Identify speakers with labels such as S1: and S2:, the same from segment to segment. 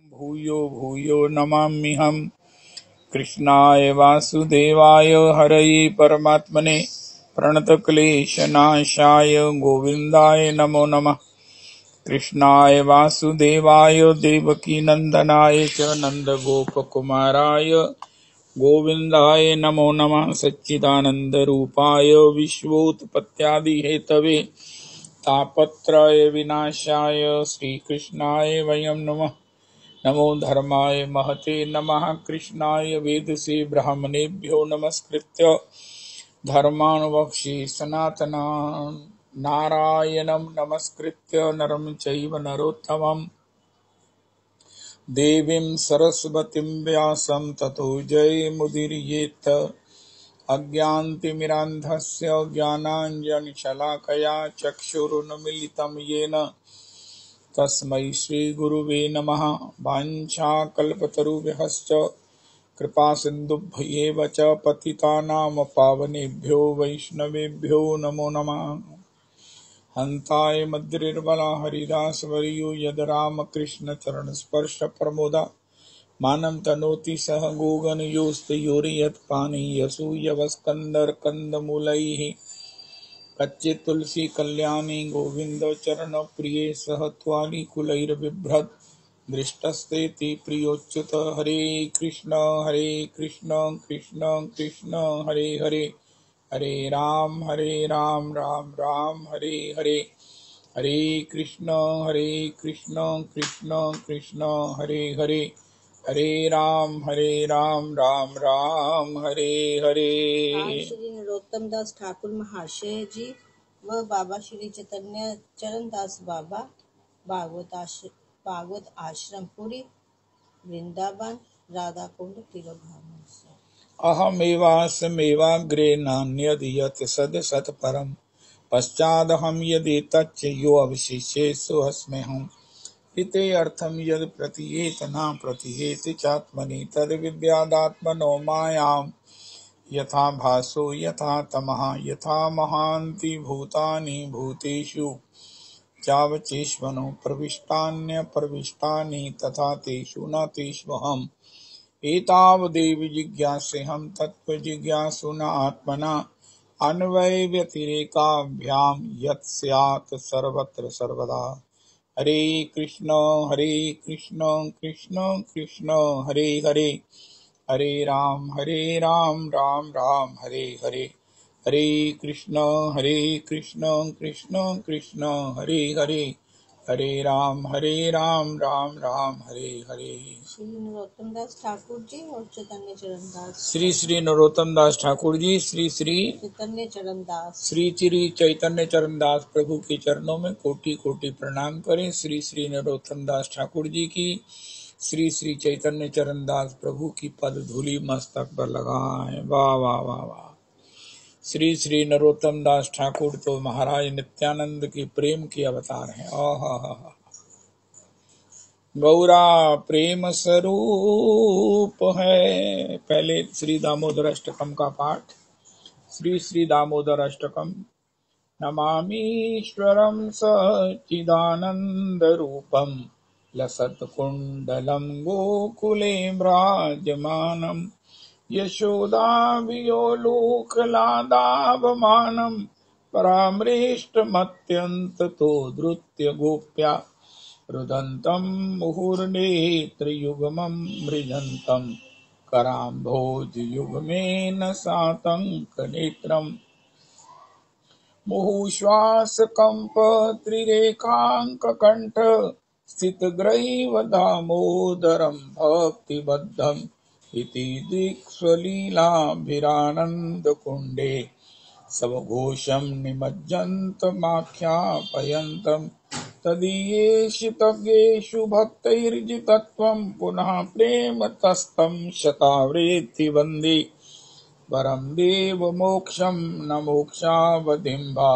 S1: भूयो भूयो नमाम्यहम् कृष्णाय वासुदेवाय हरये परमात्मने प्रणतक्लेशनाशाय गोविन्दाय नमो नमः। कृष्णाय वासुदेवाय देवकीनन्दनाय च नन्दगोपकुमाराय गोविन्दाय नमो नमः। सच्चिदानन्दरूपाय विश्वोत्पत्त्यादिहेतवे तापत्रय विनाशाय श्रीकृष्णाय वयं नमः। नमो धर्माय महते नमः। कृष्णाय वेदसे ब्राह्मणेभ्यो नमस्कृत्य धर्मानुवक्ष्ये सनातनान् नारायणं नमस्कृत्य नरं चैव नरोत्तमं देवीं सरस्वतीं व्यासं ततो जयमुदीरयेत्। अज्ञानतिमिरान्धस्य ज्ञानाञ्जनशलाकया चक्षुरुन्मीलितं येन तस्मै श्रीगुरुवे नमः। वाञ्छाकल्पतरुभ्यश्च कृपासिन्धुभ्येव च पतितानां पावनेभ्यो वैष्णवेभ्यो नमो नमः। हन्ताय मद्रिर्बला हरिदासवर्यो यद रामकृष्णचरणस्पर्शप्रमुदा मानं तनोति सह गोगनयोस्त्रयोर्यत्पानीयसूयवस्कन्धर्कन्दमूलैः कच्चे तुलसी कल्याणी गोविंद चरण प्रिये सह त्वाली कुलैर्बिभ्रत् दृष्टस्तेति प्रियोच्युत। हरे कृष्ण कृष्ण कृष्ण हरे हरे हरे राम राम राम हरे हरे। हरे कृष्ण कृष्ण कृष्ण हरे हरे हरे राम राम राम हरे हरे।
S2: श्री नरोत्तम दास ठाकुर महाशय जी व बाबा श्री चैतन्य चरण दास बाबा भागवत आश्रम पुरी वृंदावन राधा कुंड तिरुभावन से।
S1: अहमेवास्मेवाग्रे नान्यद् यत् सद् सत् परम् पश्चादहं यदि तच्च यो अवशिष्येषु अस्म्यहम्। इति अर्थं यद् प्रतीयेत न प्रतीयेत चात्मनि तद् विद्यादात्मनो मायाम्। यथा भासो यथा तमः यथा महान्ति भूतानि भूतेषु चावचेष्वनो प्रविष्टान्यप्रविष्टानि तथा तेषु न तेष्वहम्। एतावदेव जिज्ञासेऽहं तत्त्वजिज्ञासुना आत्मना अन्वयव्यतिरेकाभ्यां यत् स्यात् सर्वत्र सर्वदा। हरे कृष्ण कृष्ण कृष्ण हरे हरे हरे राम राम राम हरे हरे। हरे कृष्ण कृष्ण कृष्ण हरे हरे हरे राम राम राम हरे हरे।
S2: श्री नरोत्तम दास ठाकुर जी और चैतन्य चरण दास
S1: श्री नरोत्तम दास ठाकुर जी श्री
S2: चैतन्य चरण दास
S1: श्री चैतन्य चरण दास प्रभु के चरणों में कोटि कोटि प्रणाम करें। श्री नरोत्तम दास ठाकुर जी की श्री चैतन्य चरण दास प्रभु की पद धूलि मस्तक पर लगाएं। वाह वाह वाह वाह। श्री नरोत्तम दास ठाकुर तो महाराज नित्यानंद की प्रेम के अवतार हैं। आहा गौरा प्रेम स्वरूप है। पहले श्री दामोदर अष्टकम का पाठ। श्री दामोदर अष्टकम। नमामीश्वरं सच्चिदानन्दरूपं लसत्कुण्डलं गोकुले विराजमानं यशोदाभियोलोकलादावमानं परामृष्टमत्यन्ततो धृत्य गोप्या रुदन्तं मुहुर्नेत्रयुग्मं मृजन्तं कराम्भोजयुग्मेन सातङ्कनेत्रम् मुहुश्वासकम्पत्रिरेखाङ्ककण्ठ स्थितग्रैव दामोदरं भक्तिबद्धम् इति दिक्स्वलीलाभिरानन्दकुण्डे समघोषं निमज्जन्तमाख्यापयन्तम् तदीयेषु तव्येषु भक्तैर्जितत्वं पुनः प्रेम तस्तं शतावृत्ति वन्दे परं देवमोक्षं न मोक्षावधिम्बा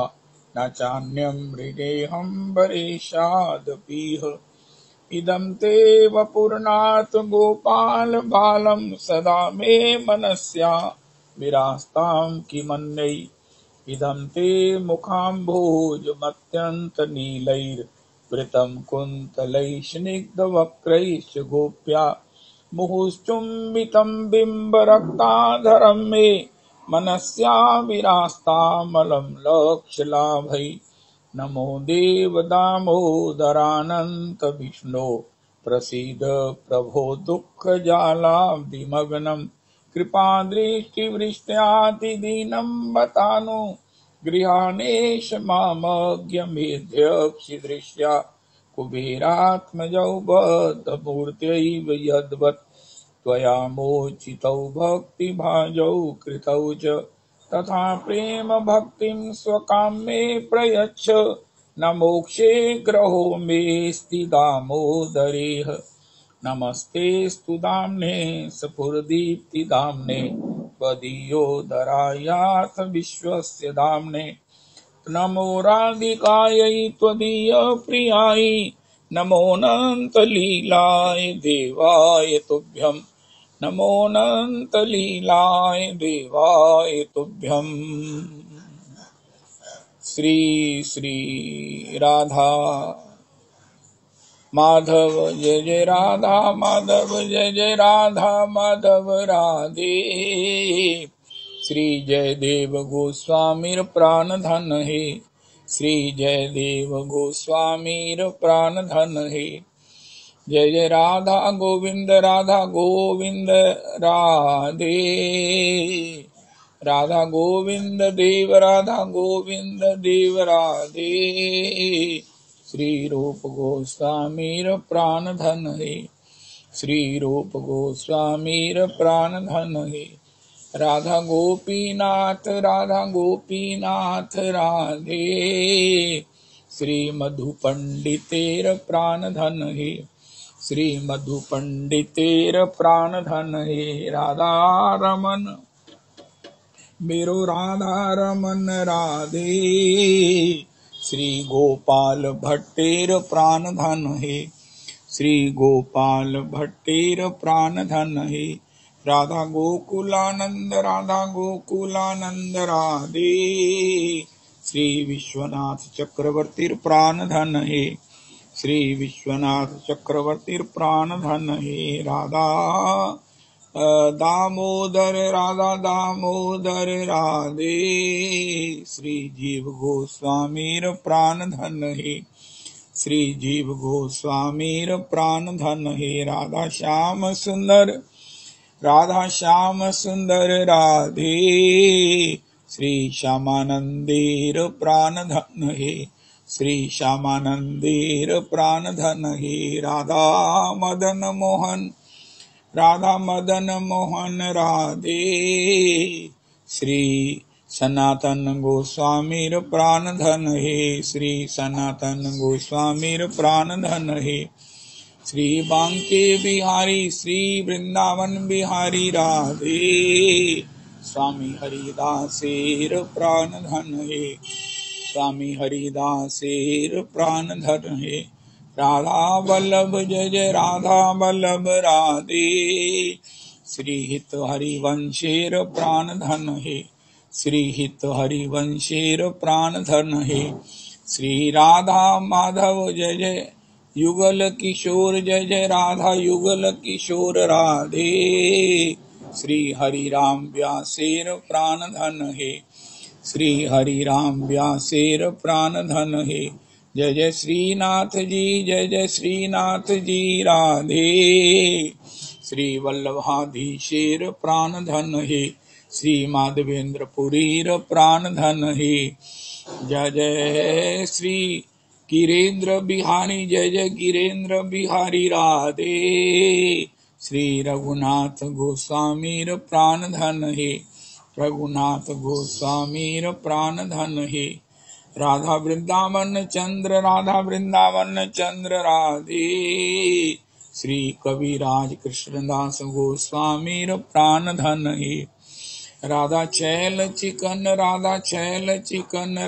S1: न चान्यं हृदेऽहं वरेशादपीह। इदं ते वपुर्नाथ गोपाल बालं सदा मे मनस्या विरास्तां किमन्यै। इदं ते मुखाम्भोजमत्यन्तनीलैर् वृतं कुन्तलैश्निग्धवक्त्रैश्च गोप्या मुहुश्चुम्बितं बिम्बरक्ताधरं मे मनस्या विरास्तामलं लक्ष्यलाभै। नमो देवदामोदरानन्त विष्णो प्रसीद प्रभो दुःखजालाब्धिमग्नं कृपादृष्टिवृष्ट्यातिदीनं बतानु गृहाणेश मामज्ञमेध्यक्षिदृश्या कुबेरात्मजौ बद्धमूर्त्यैव यद्वत् त्वया मोचितौ भक्तिभाजौ कृतौ च तथा प्रेम भक्तिं स्वकाम्ये प्रयच्छ न मोक्षे ग्रहो मेऽस्ति दामोदरेह। नमस्ते स्तुदाम्ने स्फुरदीप्तिदाम्ने त्वदीयोदरायाथ विश्वस्य दाम्ने। नमो राधिकायै त्वदीयप्रियायै नमोऽनन्तलीलाय देवाय तुभ्यं। नमोऽनन्तलीलाय देवाय तुभ्यम्। श्री श्री राधा माधव जय जय राधा माधव जय जय राधा माधव राधे। श्री जयदेव गोस्वामीर प्राण धन है। श्री जयदेव गोस्वामीर प्राण धन है। जय जय राधा गोविंद राधे राधा गोविंद देव राधे। श्री रूप गोस्वामीर प्राण धन है। श्री रूप गोस्वामीर प्राण धन है। राधा गोपीनाथ राधे। श्री मधु पंडितेर प्राण धन है। श्री मधु पंडितेर प्राण धन है। राधा रमन मेरो राधा रमन राधे। श्री गोपाल भट्टेर प्राण धन है। श्री गोपाल भट्टेर प्राण धन है। राधा गोकुलानंद राधे। श्री विश्वनाथ चक्रवर्तीर प्राण धन है। श्री विश्वनाथ चक्रवर्तीर प्राण धन है। राधा दामोदर राधे। श्री जीव गोस्वामीर प्राण धन है। श्री जीव गोस्वामीर प्राण धन है। राधा श्याम सुंदर राधे। श्री श्यामानंदेर प्राण धन है। श्री श्यामानंदेर प्राण धन है। राधा मदन मोहन राधे। श्री सनातन गोस्वामीर प्राण धन है। श्री सनातन गोस्वामीर प्राण धन है। श्री बांके बिहारी श्री वृंदावन बिहारी राधे। स्वामी हरिदासेर प्राण धन है। स्वामी हरिदासेर प्राण धन है। राधा वल्लभ जय जय राधा वल्लभ राधे। श्री हित हरिवंशेर प्राण धन है। श्री हित हरिवंशेर प्राण धन है। श्री राधा माधव जय जय युगल किशोर जय जय राधा युगल किशोर राधे। श्री हरि राम व्यासेर प्राण धन है। श्री हरि राम व्यासेर प्राण धन है। जय जय श्रीनाथ जी राधे। श्री वल्लभाधीशेर प्राण धन है। श्री माधवेंद्र पुरीर प्राण धन है। जय जय श्री गिरेंद्र बिहारी जय जय गिरेंद्र बिहारी राधे। श्री रघुनाथ गोस्वामीर प्राण धन है। रघुनाथ गोस्वामीर प्राण धन है। राधा वृंदावन चंद्र राधे। श्री कविराज कृष्णदास गोस्वामीर प्राण धन है। राधा छैल चिकन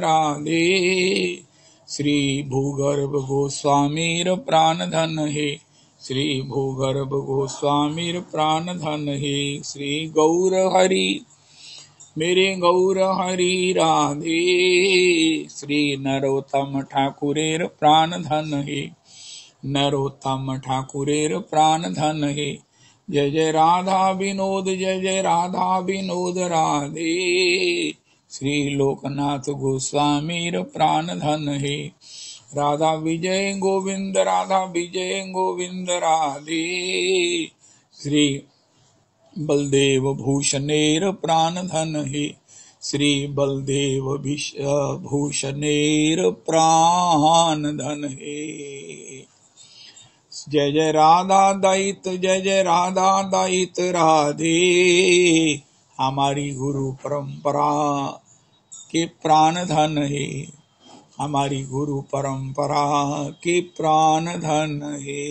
S1: राधे। श्री भूगर्भ गोस्वामीर प्राण धन है। श्री भूगर्भ गोस्वामीर प्राण धन है। श्री मेरे गौर हरि राधे। श्री नरोत्तम ठाकुरेर प्राण धन हे, नरोत्तम ठाकुरेर प्राण धन हे। जय जय राधा विनोद, जय जय राधा विनोद राधे। श्री लोकनाथ गोस्वामीर प्राण धन हे। राधा विजय गोविंद, राधा विजय गोविंद राधे। श्री बलदेव भूषणेर प्राण धन हे, श्री बलदेव भूषणेर प्राण धन हे। जय जय राधा दैत, जय जय राधा दैत राधे। हमारी गुरु परंपरा के प्राण धन है, हमारी गुरु परंपरा के प्राण धन है।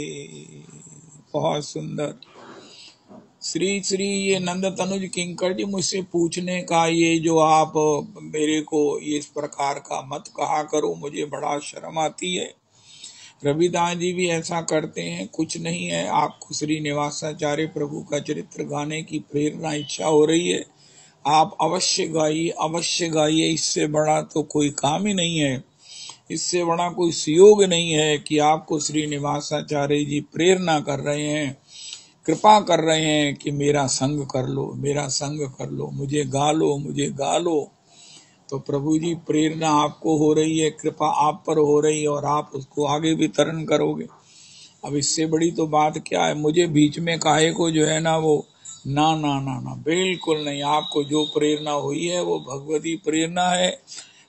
S1: बहुत सुंदर। श्री श्री ये नंद तनुज किंकर जी मुझसे पूछने का ये जो आप मेरे को इस प्रकार का मत कहा करो, मुझे बड़ा शर्म आती है। रविदास जी भी ऐसा करते हैं, कुछ नहीं है। आपको श्री निवासाचार्य प्रभु का चरित्र गाने की प्रेरणा इच्छा हो रही है, आप अवश्य गाइए, अवश्य गाइए। इससे बड़ा तो कोई काम ही नहीं है, इससे बड़ा कोई सुयोग नहीं है कि आपको श्री निवासाचार्य जी प्रेरणा कर रहे हैं, कृपा कर रहे हैं कि मेरा संग कर लो, मेरा संग कर लो, मुझे गा लो, मुझे गा लो। तो प्रभु जी प्रेरणा आपको हो रही है, कृपा आप पर हो रही है और आप उसको आगे वितरण करोगे। अब इससे बड़ी तो बात क्या है। मुझे बीच में काहे को जो है ना वो ना ना ना ना, बिल्कुल नहीं। आपको जो प्रेरणा हुई है वो भगवती प्रेरणा है,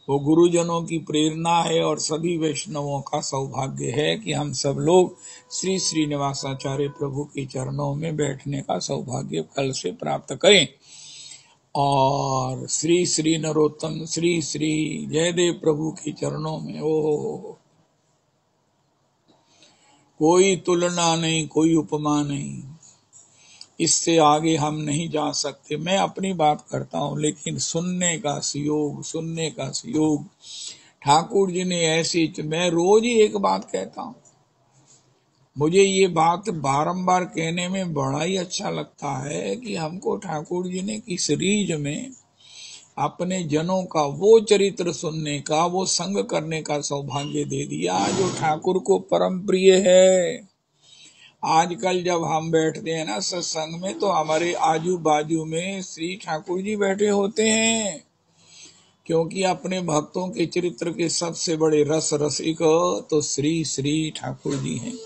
S1: वो गुरुजनों की प्रेरणा है और सभी वैष्णवों का सौभाग्य है कि हम सब लोग श्री श्रीनिवासाचार्य प्रभु के चरणों में बैठने का सौभाग्य कल से प्राप्त करें। और श्री श्री नरोत्तम श्री श्री जयदेव प्रभु के चरणों में ओ कोई तुलना नहीं, कोई उपमा नहीं, इससे आगे हम नहीं जा सकते। मैं अपनी बात करता हूं, लेकिन सुनने का सुयोग, सुनने का सुयोग ठाकुर जी ने ऐसी, मैं रोज ही एक बात कहता हूं, मुझे ये बात बारंबार कहने में बड़ा ही अच्छा लगता है कि हमको ठाकुर जी ने किस रीज में अपने जनों का वो चरित्र सुनने का, वो संग करने का सौभाग्य दे दिया जो ठाकुर को परम प्रिय है। आजकल जब हम बैठते हैं ना सत्संग में, तो हमारे आजू बाजू में श्री ठाकुर जी बैठे होते हैं, क्योंकि अपने भक्तों के चरित्र के सबसे बड़े रस रसिक तो श्री श्री ठाकुर जी हैं।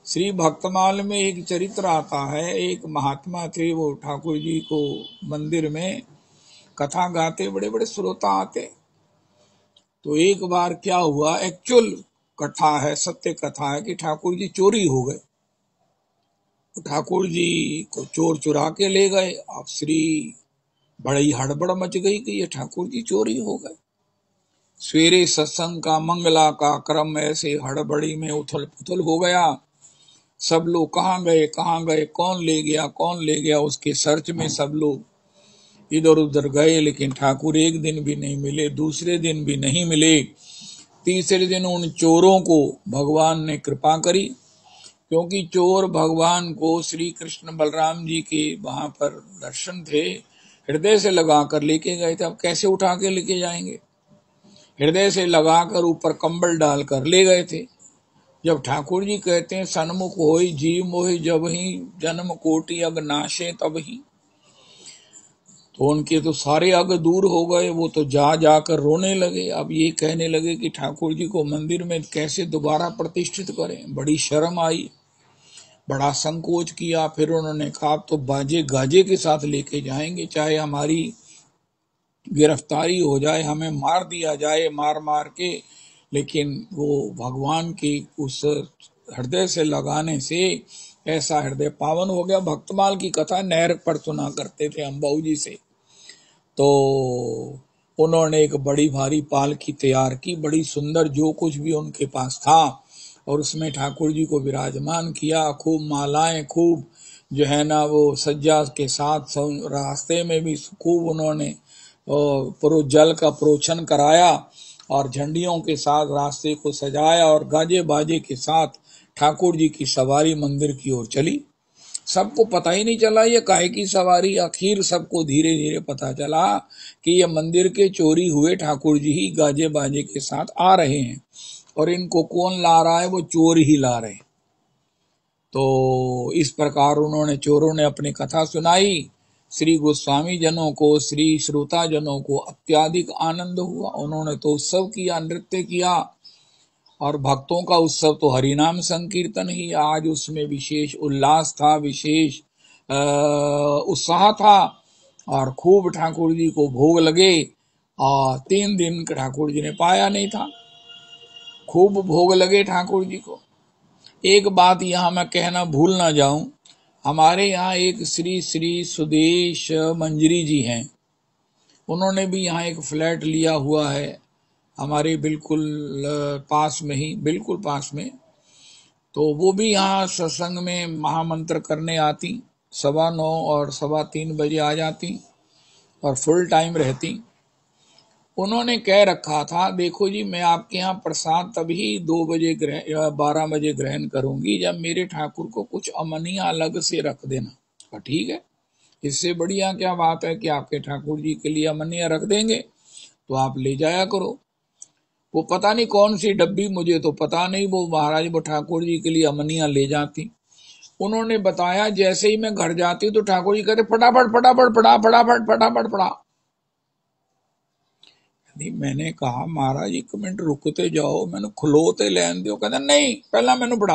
S1: श्री भक्तमाल में एक चरित्र आता है, एक महात्मा थे, वो ठाकुर जी को मंदिर में कथा गाते, बड़े बड़े श्रोता आते। तो एक बार क्या हुआ, एक्चुअल कथा है, सत्य कथा है कि ठाकुर जी चोरी हो गए। तो ठाकुर जी को चोर चुरा के ले गए। अब श्री बड़ी हड़बड़ मच गई कि ये ठाकुर जी चोरी हो गए। सवेरे सत्संग का, मंगला का क्रम ऐसे हड़बड़ी में उथल पुथल हो गया। सब लोग कहाँ गए, कहाँ गए, कौन ले गया, कौन ले गया, उसके सर्च में सब लोग इधर उधर गए, लेकिन ठाकुर एक दिन भी नहीं मिले, दूसरे दिन भी नहीं मिले। तीसरे दिन उन चोरों को भगवान ने कृपा करी, क्योंकि चोर भगवान को श्री कृष्ण बलराम जी के वहां पर दर्शन थे, हृदय से लगा कर लेके गए थे। अब कैसे उठा के लेके जाएंगे, हृदय से लगाकर ऊपर कंबल डालकर ले गए थे। जब ठाकुर जी कहते हैं सन्मुख होई जीव मोहि जब ही जन्म कोटि अग नाशे तब ही, तो उनके तो सारे अग दूर हो गए, वो तो जा जाकर रोने लगे। अब ये कहने लगे कि ठाकुर जी को मंदिर में कैसे दोबारा प्रतिष्ठित करें। बड़ी शर्म आई, बड़ा संकोच किया। फिर उन्होंने कहा तो बाजे गाजे के साथ लेके जाएंगे, चाहे हमारी गिरफ्तारी हो जाए, हमें मार दिया जाए मार मार के, लेकिन वो भगवान की उस हृदय से लगाने से ऐसा हृदय पावन हो गया। भक्तमाल की कथा नहर पर सुना करते थे हम बाबू जी से। तो उन्होंने एक बड़ी भारी पालकी तैयार की, बड़ी सुंदर, जो कुछ भी उनके पास था, और उसमें ठाकुर जी को विराजमान किया। खूब मालाएं, खूब जो है ना वो सज्जा के साथ रास्ते में भी खूब उन्होंने जल का प्रोक्षण कराया और झंडियों के साथ रास्ते को सजाया और गाजे बाजे के साथ ठाकुर जी की सवारी मंदिर की ओर चली। सबको पता ही नहीं चला ये काहे की सवारी। आखिर सबको धीरे धीरे पता चला कि ये मंदिर के चोरी हुए ठाकुर जी ही गाजे बाजे के साथ आ रहे हैं और इनको कौन ला रहा है, वो चोर ही ला रहे हैं। तो इस प्रकार उन्होंने, चोरों ने अपनी कथा सुनाई। श्री गोस्वामी जनों को, श्री श्रोता जनों को अत्याधिक आनंद हुआ। उन्होंने तो उत्सव किया, नृत्य किया, और भक्तों का उत्सव तो हरिनाम संकीर्तन ही। आज उसमें विशेष उल्लास था, विशेष उत्साह था, और खूब ठाकुर जी को भोग लगे। और 3 दिन ठाकुर जी ने पाया नहीं था, खूब भोग लगे ठाकुर जी को। एक बात यहाँ मैं कहना भूल ना जाऊं, हमारे यहाँ एक श्री श्री सुदेश मंजरी जी हैं। उन्होंने भी यहाँ एक फ्लैट लिया हुआ है, हमारे बिल्कुल पास में ही, बिल्कुल पास में। तो वो भी यहाँ सत्संग में महामंत्र करने आती, 9:15 और 3:15 बजे आ जाती और फुल टाइम रहती। उन्होंने कह रखा था, देखो जी मैं आपके यहाँ प्रसाद तभी 2 बजे 12 बजे ग्रहण करूंगी जब मेरे ठाकुर को कुछ अमनिया अलग से रख देना। ठीक है, इससे बढ़िया क्या बात है कि आपके ठाकुर जी के लिए अमनिया रख देंगे, तो आप ले जाया करो। वो पता नहीं कौन सी डब्बी, मुझे तो पता नहीं, वो महाराज वो ठाकुर जी के लिए अमनिया ले जाती। उन्होंने बताया जैसे ही मैं घर जाती तो ठाकुर जी कहते फटाफट फटाफट पढ़ा, फटाफट फटाफट पढ़ा। मैंने कहा महाराज 1 मिनट रुकते जाओ, मैंने खलोते लैन दो। कहते नहीं, पहला मैंने पढ़ा।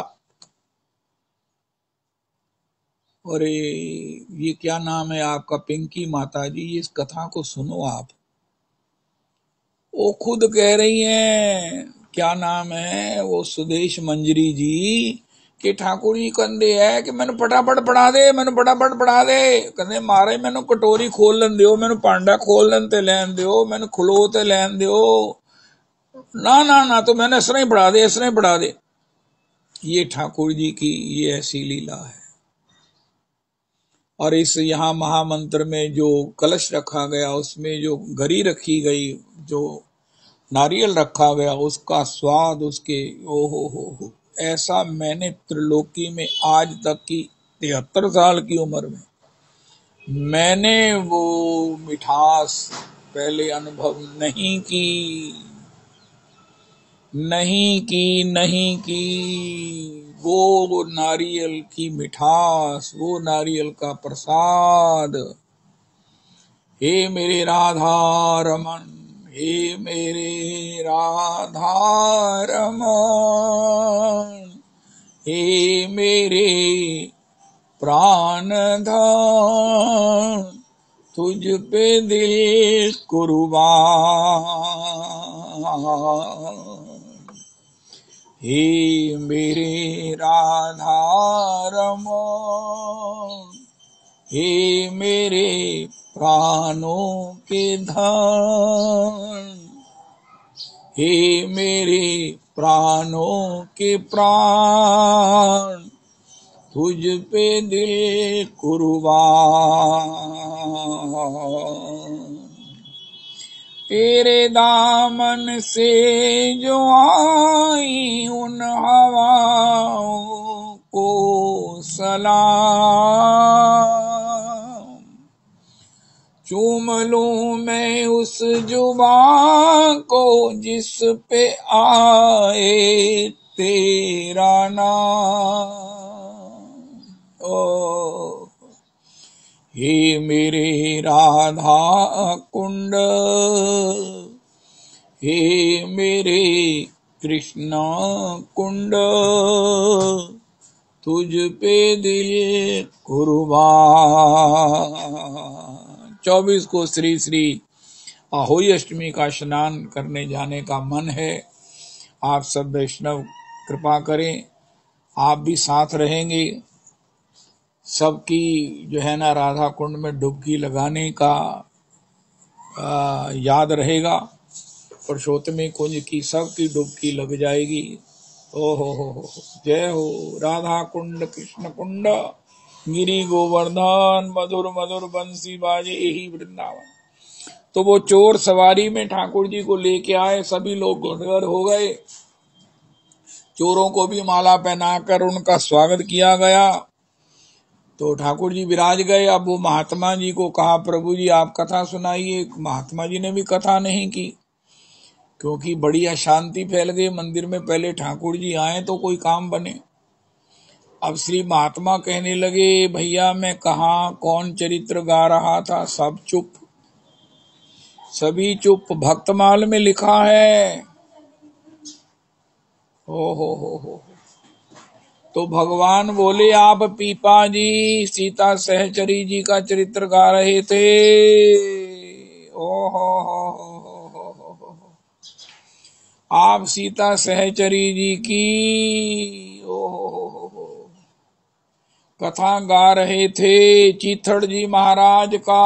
S1: अरे ये क्या नाम है आपका? पिंकी माता जी, इस कथा को सुनो आप। वो खुद कह रही हैं, क्या नाम है वो, सुदेश मंजरी जी, कि ठाकुर जी कहते है कि मैंने फटाफट पढ़ा दे, मैंने फटाफट पढ़ा दे। कहते महाराज मैंने कटोरी खोल लेन दो, मैंने पांडा खोल लेन ते लैन दो, मैंने खुलो ते लैन दो। ना ना ना, तो मैंने इस तरह पढ़ा दे, इस तरह पढ़ा दे। ये ठाकुर जी की ये ऐसी लीला है। और इस यहाँ महामंत्र में जो कलश रखा गया, उसमें जो गरी रखी गई, जो नारियल रखा गया, उसका स्वाद, उसके ओ हो, ऐसा मैंने त्रिलोकी में आज तक की 73 साल की उम्र में मैंने वो मिठास पहले अनुभव नहीं की, नहीं की। वो नारियल की मिठास, वो नारियल का प्रसाद। हे मेरे राधा रमन, हे मेरे राधा रमन, हे मेरे प्राण धन, तुझ पे दिल कुर्बान। हे मेरे राधा रमन, हे मेरे प्राणों के धन, हे मेरे प्राणों के प्राण, तुझ पे दिल कुर्बान। तेरे दामन से जो आई उन हवाओं को सलाम, चूम लूं मैं उस जुबां को जिस पे आए तेरा नाम। ओ हे मेरे राधा कुंड, हे मेरे कृष्ण कुंड, तुझ पे दिल कुर्बान। 24 को श्री श्री आहोई अष्टमी का स्नान करने जाने का मन है। आप सब वैष्णव कृपा करें, आप भी साथ रहेंगे। सबकी जो है ना राधा कुंड में डुबकी लगाने का याद रहेगा। पुरुषोत्तमी कुंज की सबकी डुबकी लग जाएगी। ओ हो, जय हो राधा कुंड कृष्ण कुंड, गिरी गोवर्धन, मधुर मधुर बंसी बाजे यही वृंदावन। तो वो चोर सवारी में ठाकुर जी को लेके आए, सभी लोग घुटघर हो गए। चोरों को भी माला पहनाकर उनका स्वागत किया गया। तो ठाकुर जी विराज गए। अब वो महात्मा जी को कहा, प्रभु जी आप कथा सुनाइए। महात्मा जी ने भी कथा नहीं की, क्योंकि बड़ी अशांति फैल गई मंदिर में। पहले ठाकुर जी आए तो कोई काम बने। अब श्री महात्मा कहने लगे, भैया मैं कहाँ कौन चरित्र गा रहा था, सब चुप, सभी चुप, भक्तमाल में लिखा है। हो। तो भगवान बोले, आप पीपा जी सीता सहचरी जी का चरित्र गा रहे थे। हो। आप सीता सहचरी जी की कथा गा रहे थे। चीथड़ जी महाराज का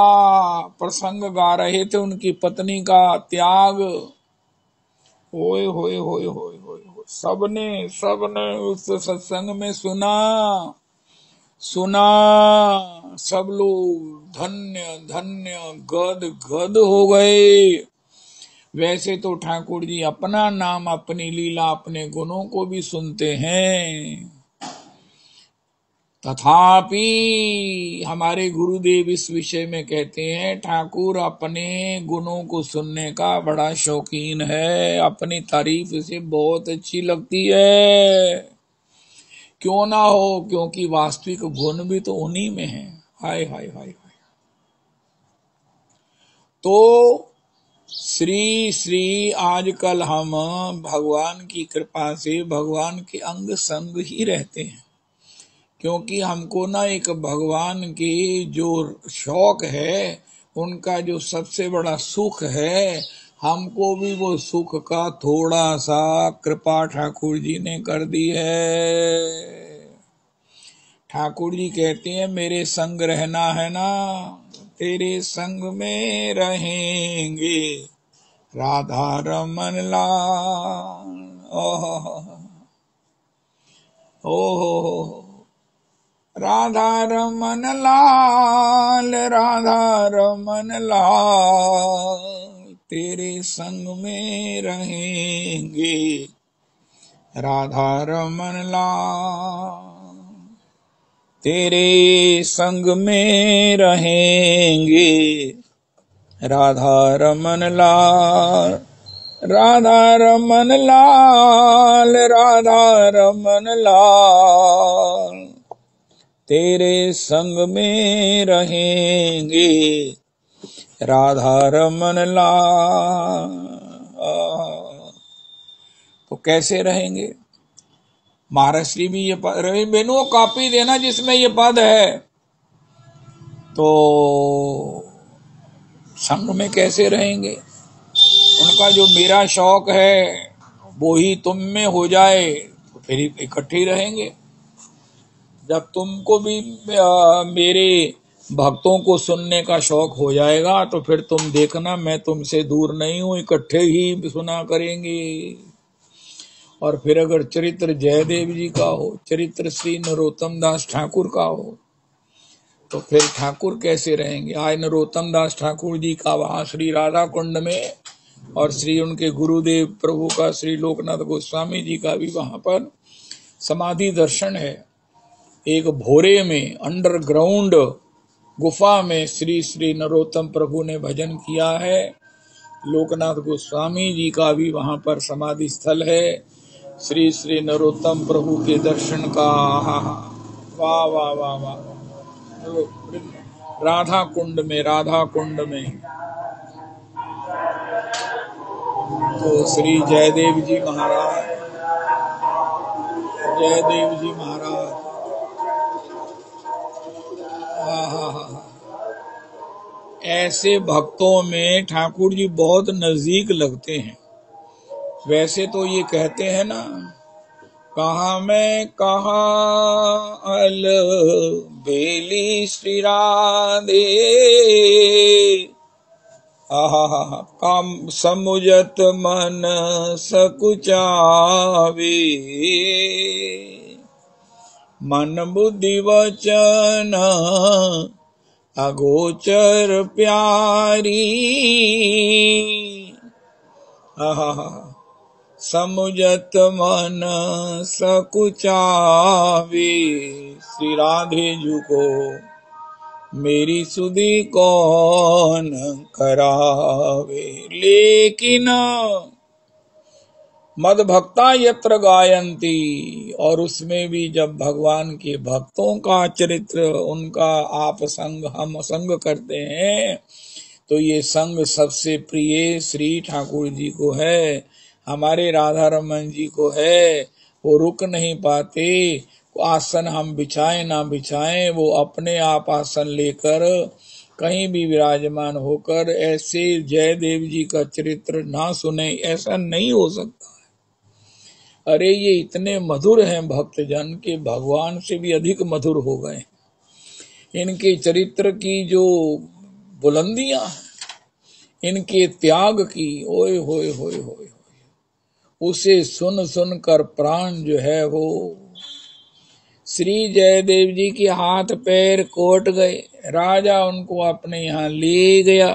S1: प्रसंग गा रहे थे, उनकी पत्नी का त्याग। ओए होए होए होए होए, सबने उस सत्संग में सुना। सब लोग धन्य धन्य गद गद हो गए। वैसे तो ठाकुर जी अपना नाम, अपनी लीला, अपने गुणों को भी सुनते हैं, तथापि हमारे गुरुदेव इस विषय में कहते हैं, ठाकुर अपने गुणों को सुनने का बड़ा शौकीन है। अपनी तारीफ इसे बहुत अच्छी लगती है। क्यों ना हो, क्योंकि वास्तविक गुण भी तो उन्हीं में है। हाय हाय हाय हाय। तो श्री श्री आजकल हम भगवान की कृपा से भगवान के अंग संग ही रहते हैं, क्योंकि हमको ना एक भगवान के जो शौक है, उनका जो सबसे बड़ा सुख है, हमको भी वो सुख का थोड़ा सा कृपा ठाकुर जी ने कर दी है। ठाकुर जी कहते हैं, मेरे संग रहना है ना, तेरे संग में रहेंगे राधा रमन लाल। ओहो, राधा रमन लाल, राधा रमन लाल, तेरे संग में रहेंगे राधा रमन लाल, तेरे संग में रहेंगे राधा रमन लाल, राधा रमन लाल, राधा रमन लाल, तेरे संग में रहेंगे राधा रमन लाल। तो कैसे रहेंगे? महाराष्ट्री भी ये पद, रवि बेनु कॉपी देना जिसमें ये पद है। तो संग में कैसे रहेंगे? उनका जो मेरा शौक है वो ही तुम में हो जाए तो फिर इकट्ठे रहेंगे। जब तुमको भी मेरे भक्तों को सुनने का शौक हो जाएगा तो फिर तुम देखना, मैं तुमसे दूर नहीं हूं, इकट्ठे ही सुना करेंगे। और फिर अगर चरित्र जयदेव जी का हो, चरित्र श्री नरोत्तम दास ठाकुर का हो, तो फिर ठाकुर कैसे रहेंगे? आज नरोत्तम दास ठाकुर जी का वहां श्री राधा कुंड में, और श्री उनके गुरुदेव प्रभु का श्री लोकनाथ गोस्वामी जी का भी वहां पर समाधि दर्शन है। एक भोरे में अंडरग्राउंड गुफा में श्री श्री नरोत्तम प्रभु ने भजन किया है। लोकनाथ गोस्वामी जी का भी वहां पर समाधि स्थल है। श्री श्री नरोत्तम प्रभु के दर्शन का वाह वाह वाह वाह। राधा कुंड में तो श्री जयदेव जी महाराज, ऐसे भक्तों में ठाकुर जी बहुत नजदीक लगते हैं। वैसे तो ये कहते हैं ना, कहा मैं कहा अल बेली श्री राधे, काम समुझत मन सकुचावे, मन बुद्धि वचन अगोचर प्यारी। समुझत मन सकुचावे, श्री राधे जू को मेरी सुधि कौन करावे। लेकिन मद भक्ता यत्र गायंती, और उसमें भी जब भगवान के भक्तों का चरित्र, उनका आप संग हम संग करते हैं, तो ये संग सबसे प्रिय श्री ठाकुर जी को है, हमारे राधा रमन जी को है। वो रुक नहीं पाते, आसन हम बिछाएं ना बिछाएं, वो अपने आप आसन लेकर कहीं भी विराजमान होकर ऐसे जयदेव जी का चरित्र ना सुने, ऐसा नहीं हो सकता। अरे ये इतने मधुर हैं भक्तजन के भगवान से भी अधिक मधुर हो गए। इनके चरित्र की जो बुलंदियां, इनके त्याग की, ओए होए होए होए, उसे सुन सुन कर प्राण जो है वो श्री जयदेव जी के हाथ पैर कोट गए। राजा उनको अपने यहाँ ले गया।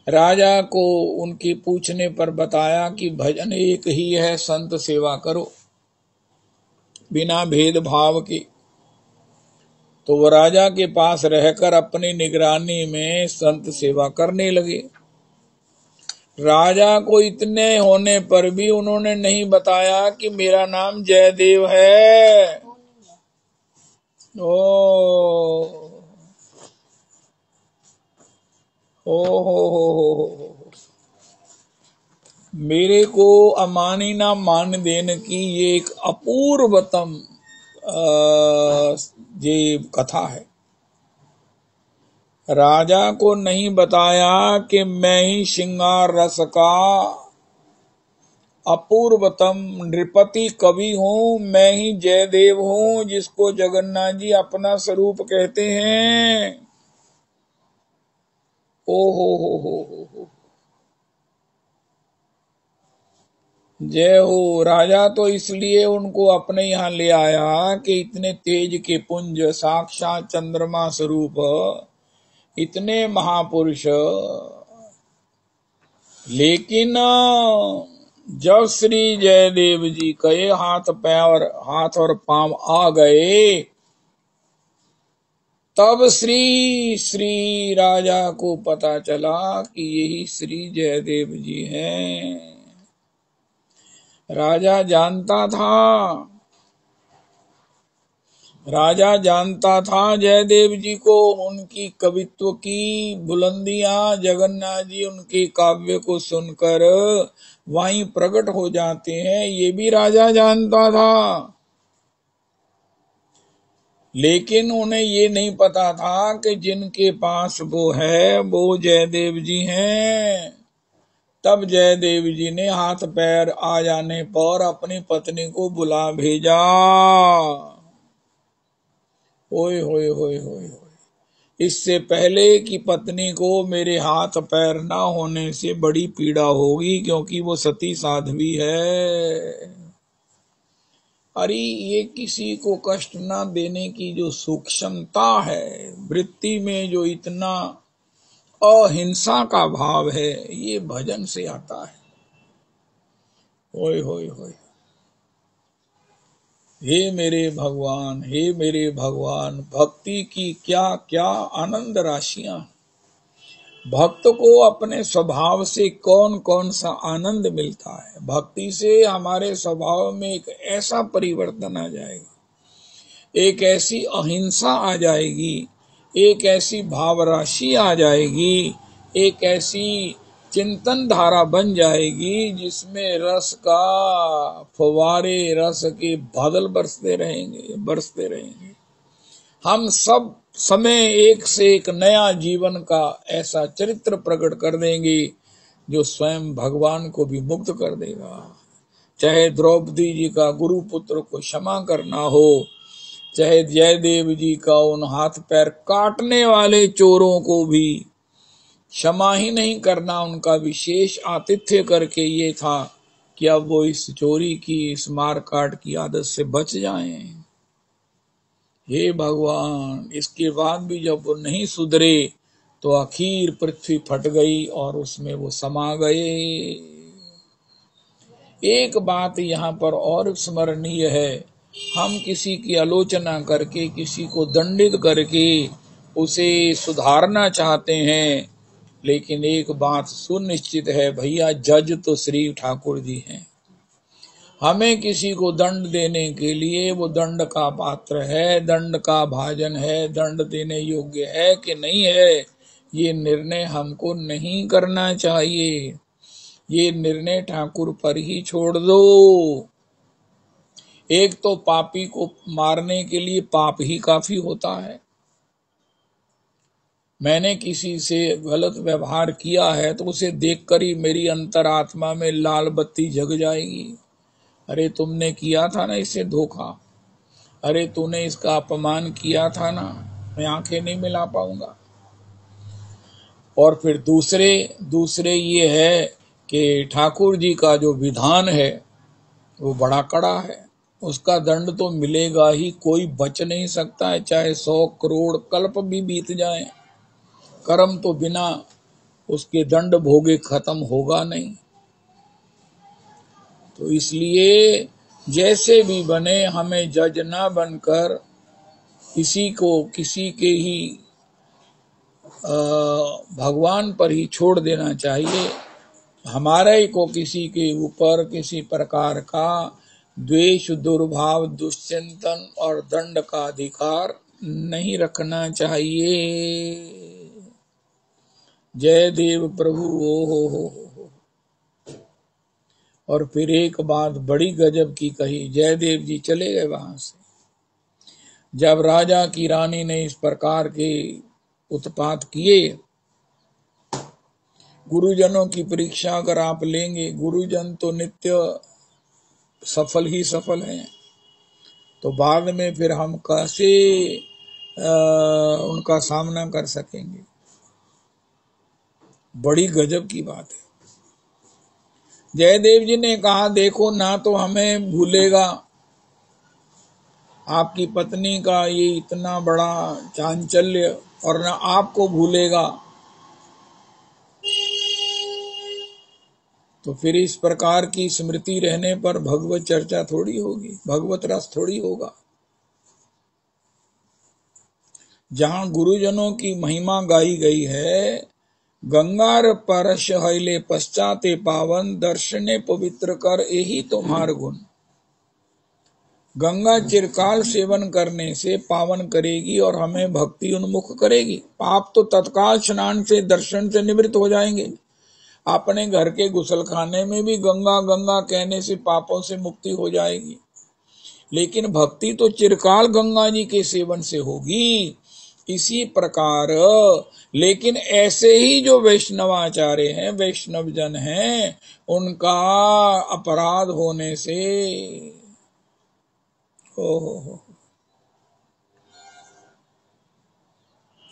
S1: राजा को उनके पूछने पर बताया कि भजन एक ही है, संत सेवा करो बिना भेदभाव के। तो वो राजा के पास रहकर अपनी निगरानी में संत सेवा करने लगे। राजा को इतने होने पर भी उन्होंने नहीं बताया कि मेरा नाम जयदेव है। हो मेरे को अमानी ना मान देने की ये एक अपूर्वतम ये कथा है। राजा को नहीं बताया कि मैं ही श्रृंगार रस का अपूर्वतम नृपति कवि हूँ, मैं ही जयदेव हूँ जिसको जगन्नाथ जी अपना स्वरूप कहते हैं। ओ हो जय हो। राजा तो इसलिए उनको अपने यहाँ ले आया कि इतने तेज के पुंज, साक्षात चंद्रमा स्वरूप, इतने महापुरुष, लेकिन जब श्री जयदेव जी के हाथ और पांव आ गए, तब श्री राजा को पता चला कि यही श्री जयदेव जी हैं। राजा जानता था जयदेव जी को, उनकी कवित्व की बुलंदियां, जगन्नाथ जी उनके काव्य को सुनकर वहीं प्रकट हो जाते हैं, ये भी राजा जानता था। लेकिन उन्हें ये नहीं पता था कि जिनके पास वो है वो जयदेव जी हैं। तब जयदेव जी ने हाथ पैर आ जाने पर अपनी पत्नी को बुला भेजा। ओए होए होए होए, इससे पहले कि पत्नी को मेरे हाथ पैर ना होने से बड़ी पीड़ा होगी, क्योंकि वो सती साध्वी है। अरे ये किसी को कष्ट ना देने की जो सूक्ष्मता है, वृत्ति में जो इतना अहिंसा का भाव है, ये भजन से आता है। ओए होए होए, हे मेरे भगवान, हे मेरे भगवान, भक्ति की क्या क्या आनंद राशियां। भक्त को अपने स्वभाव से कौन कौन सा आनंद मिलता है। भक्ति से हमारे स्वभाव में एक ऐसा परिवर्तन आ जाएगा, एक ऐसी अहिंसा आ जाएगी, एक ऐसी भाव राशि आ जाएगी, एक ऐसी चिंतन धारा बन जाएगी जिसमें रस का फवारे, रस के बादल बरसते रहेंगे। हम सब समय एक से एक नया जीवन का ऐसा चरित्र प्रकट कर देंगे जो स्वयं भगवान को भी मुक्त कर देगा। चाहे द्रौपदी जी का गुरु पुत्र को क्षमा करना हो, चाहे जयदेव जी का उन हाथ पैर काटने वाले चोरों को भी क्षमा ही नहीं करना, उनका विशेष आतिथ्य करके ये था कि अब वो इस चोरी की, इस मार काट की आदत से बच जाएं। हे भगवान, इसके बाद भी जब वो नहीं सुधरे तो आखिर पृथ्वी फट गई और उसमें वो समा गए। एक बात यहाँ पर और स्मरणीय है, हम किसी की आलोचना करके, किसी को दंडित करके उसे सुधारना चाहते हैं, लेकिन एक बात सुनिश्चित है भैया, जज तो श्री ठाकुर जी हैं। हमें किसी को दंड देने के लिए वो दंड का पात्र है, दंड का भाजन है, दंड देने योग्य है कि नहीं है, ये निर्णय हमको नहीं करना चाहिए। ये निर्णय ठाकुर पर ही छोड़ दो। एक तो पापी को मारने के लिए पाप ही काफी होता है। मैंने किसी से गलत व्यवहार किया है तो उसे देखकर ही मेरी अंतरात्मा में लाल बत्ती जग जाएगी। अरे तुमने किया था ना इससे धोखा, अरे तूने इसका अपमान किया था ना, मैं आंखें नहीं मिला पाऊंगा। और फिर दूसरे ये है कि ठाकुर जी का जो विधान है वो बड़ा कड़ा है, उसका दंड तो मिलेगा ही, कोई बच नहीं सकता है, चाहे 100 करोड़ कल्प भी बीत जाए, कर्म तो बिना उसके दंड भोगे खत्म होगा नहीं। तो इसलिए जैसे भी बने हमें जज ना बनकर किसी के ही भगवान पर ही छोड़ देना चाहिए। हमारे को किसी के ऊपर किसी प्रकार का द्वेष, दुर्भाव, दुश्चिंतन और दंड का अधिकार नहीं रखना चाहिए। जय देव प्रभु। ओ हो। और फिर एक बात बड़ी गजब की कही, जयदेव जी चले गए वहां से। जब राजा की रानी ने इस प्रकार के उत्पात किए, गुरुजनों की परीक्षा अगर आप लेंगे, गुरुजन तो नित्य सफल ही सफल हैं, तो बाद में फिर हम कैसे उनका सामना कर सकेंगे। बड़ी गजब की बात है। जयदेव जी ने कहा, देखो ना तो हमें भूलेगा आपकी पत्नी का ये इतना बड़ा चांचल्य, और ना आपको भूलेगा, तो फिर इस प्रकार की स्मृति रहने पर भगवत चर्चा थोड़ी होगी, भगवत रस थोड़ी होगा। जहां गुरुजनों की महिमा गाई गई है, गंगार परश हईले पश्चाते पावन, दर्शने पवित्र कर यही तुम्हार गुण। गंगा चिरकाल सेवन करने से पावन करेगी और हमें भक्ति उन्मुख करेगी। पाप तो तत्काल स्नान से, दर्शन से निवृत्त हो जाएंगे। अपने घर के गुसलखाने में भी गंगा गंगा कहने से पापों से मुक्ति हो जाएगी, लेकिन भक्ति तो चिरकाल गंगा जी के सेवन से होगी। इसी प्रकार लेकिन ऐसे ही जो वैष्णवाचार्य हैं, वैष्णव जन हैं, उनका अपराध होने से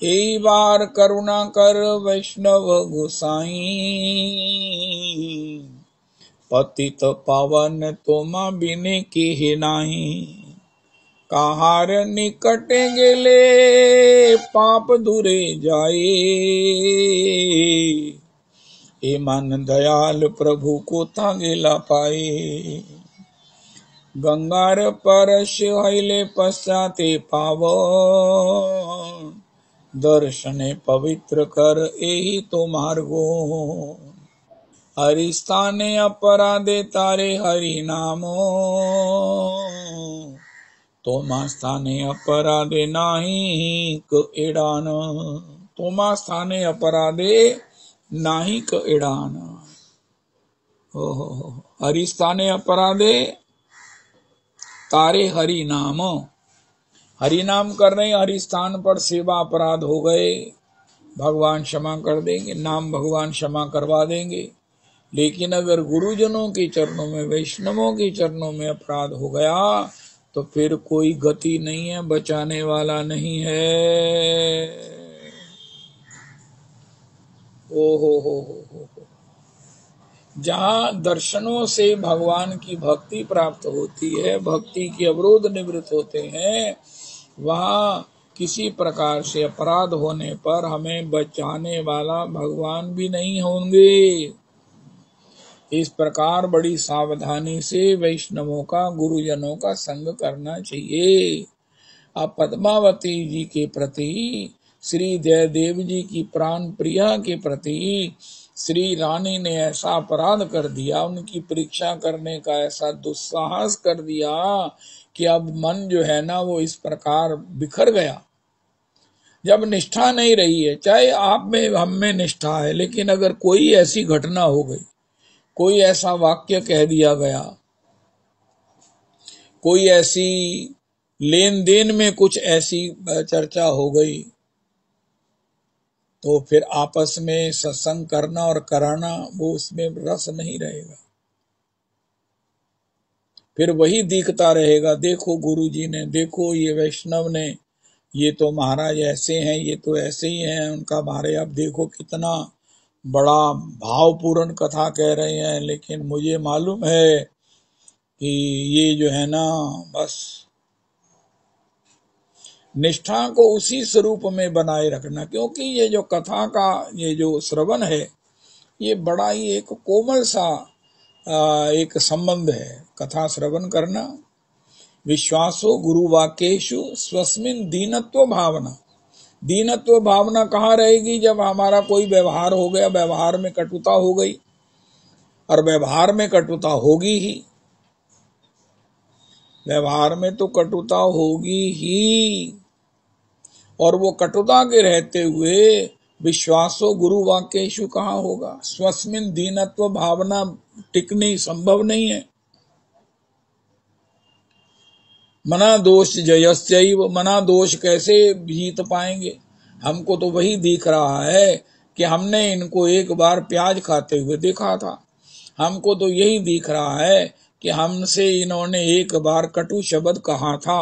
S1: एक बार करुणा कर वैष्णव गोसाई, पतित पावन तोमा बिने के नाही। कहार निकट गेले पाप दूरे जाए, ए मन दयाल प्रभु को था गेला पाए। गंगार परश हईले पश्चाते पावन, दर्शने पवित्र कर यही तुम्हार गुण। हरि स्थाने अपराधे तारे हरि नामो, तोमा स्थाने अपराधे नाही क एडान। तोमा स्थाने अपराधे नाही क एडान। हरि स्थाने अपराधे तारे हरि नाम। हरि नाम कर रहे, हरि स्थान पर सेवा अपराध हो गए, भगवान क्षमा कर देंगे, नाम भगवान क्षमा करवा देंगे। लेकिन अगर गुरुजनों के चरणों में, वैष्णवों के चरणों में अपराध हो गया तो फिर कोई गति नहीं है, बचाने वाला नहीं है। हो। जहाँ दर्शनों से भगवान की भक्ति प्राप्त होती है, भक्ति के अवरोध निवृत्त होते हैं, वहाँ किसी प्रकार से अपराध होने पर हमें बचाने वाला भगवान भी नहीं होंगे। इस प्रकार बड़ी सावधानी से वैष्णवों का, गुरुजनों का संग करना चाहिए। अब पद्मावती जी के प्रति, श्री जयदेव जी की प्राण प्रिया के प्रति श्री रानी ने ऐसा अपराध कर दिया, उनकी परीक्षा करने का ऐसा दुस्साहस कर दिया कि अब मन जो है ना वो इस प्रकार बिखर गया। जब निष्ठा नहीं रही है, चाहे आप में हम में निष्ठा है, लेकिन अगर कोई ऐसी घटना हो गई, कोई ऐसा वाक्य कह दिया गया, कोई ऐसी लेन देन में कुछ ऐसी चर्चा हो गई, तो फिर आपस में सत्संग करना और कराना वो उसमें रस नहीं रहेगा। फिर वही दिखता रहेगा, देखो गुरु जी ने, देखो ये वैष्णव ने, ये तो महाराज ऐसे हैं, ये तो ऐसे ही हैं, उनका बारे अब देखो कितना बड़ा भावपूर्ण कथा कह रहे हैं, लेकिन मुझे मालूम है कि ये जो है ना बस निष्ठा को उसी स्वरूप में बनाए रखना। क्योंकि ये जो कथा का ये जो श्रवण है, ये बड़ा ही एक कोमल सा एक संबंध है। कथा श्रवण करना, विश्वासो गुरु वाक्येषु स्वस्मिन दीनत्व भावना। दीनत्व भावना कहाँ रहेगी? जब हमारा कोई व्यवहार हो गया, व्यवहार में कटुता हो गई, और व्यवहार में कटुता होगी ही, व्यवहार में तो कटुता होगी ही, और वो कटुता के रहते हुए विश्वासो गुरु वाक्येषु कहाँ होगा? स्वस्मिन दीनत्व भावना टिकनी संभव नहीं है। मना दोष जयश्चैव, मना दोष कैसे जीत पाएंगे? हमको तो वही दिख रहा है कि हमने इनको एक बार प्याज खाते हुए देखा था, हमको तो यही दिख रहा है कि हमसे इन्होंने एक बार कटु शब्द कहा था,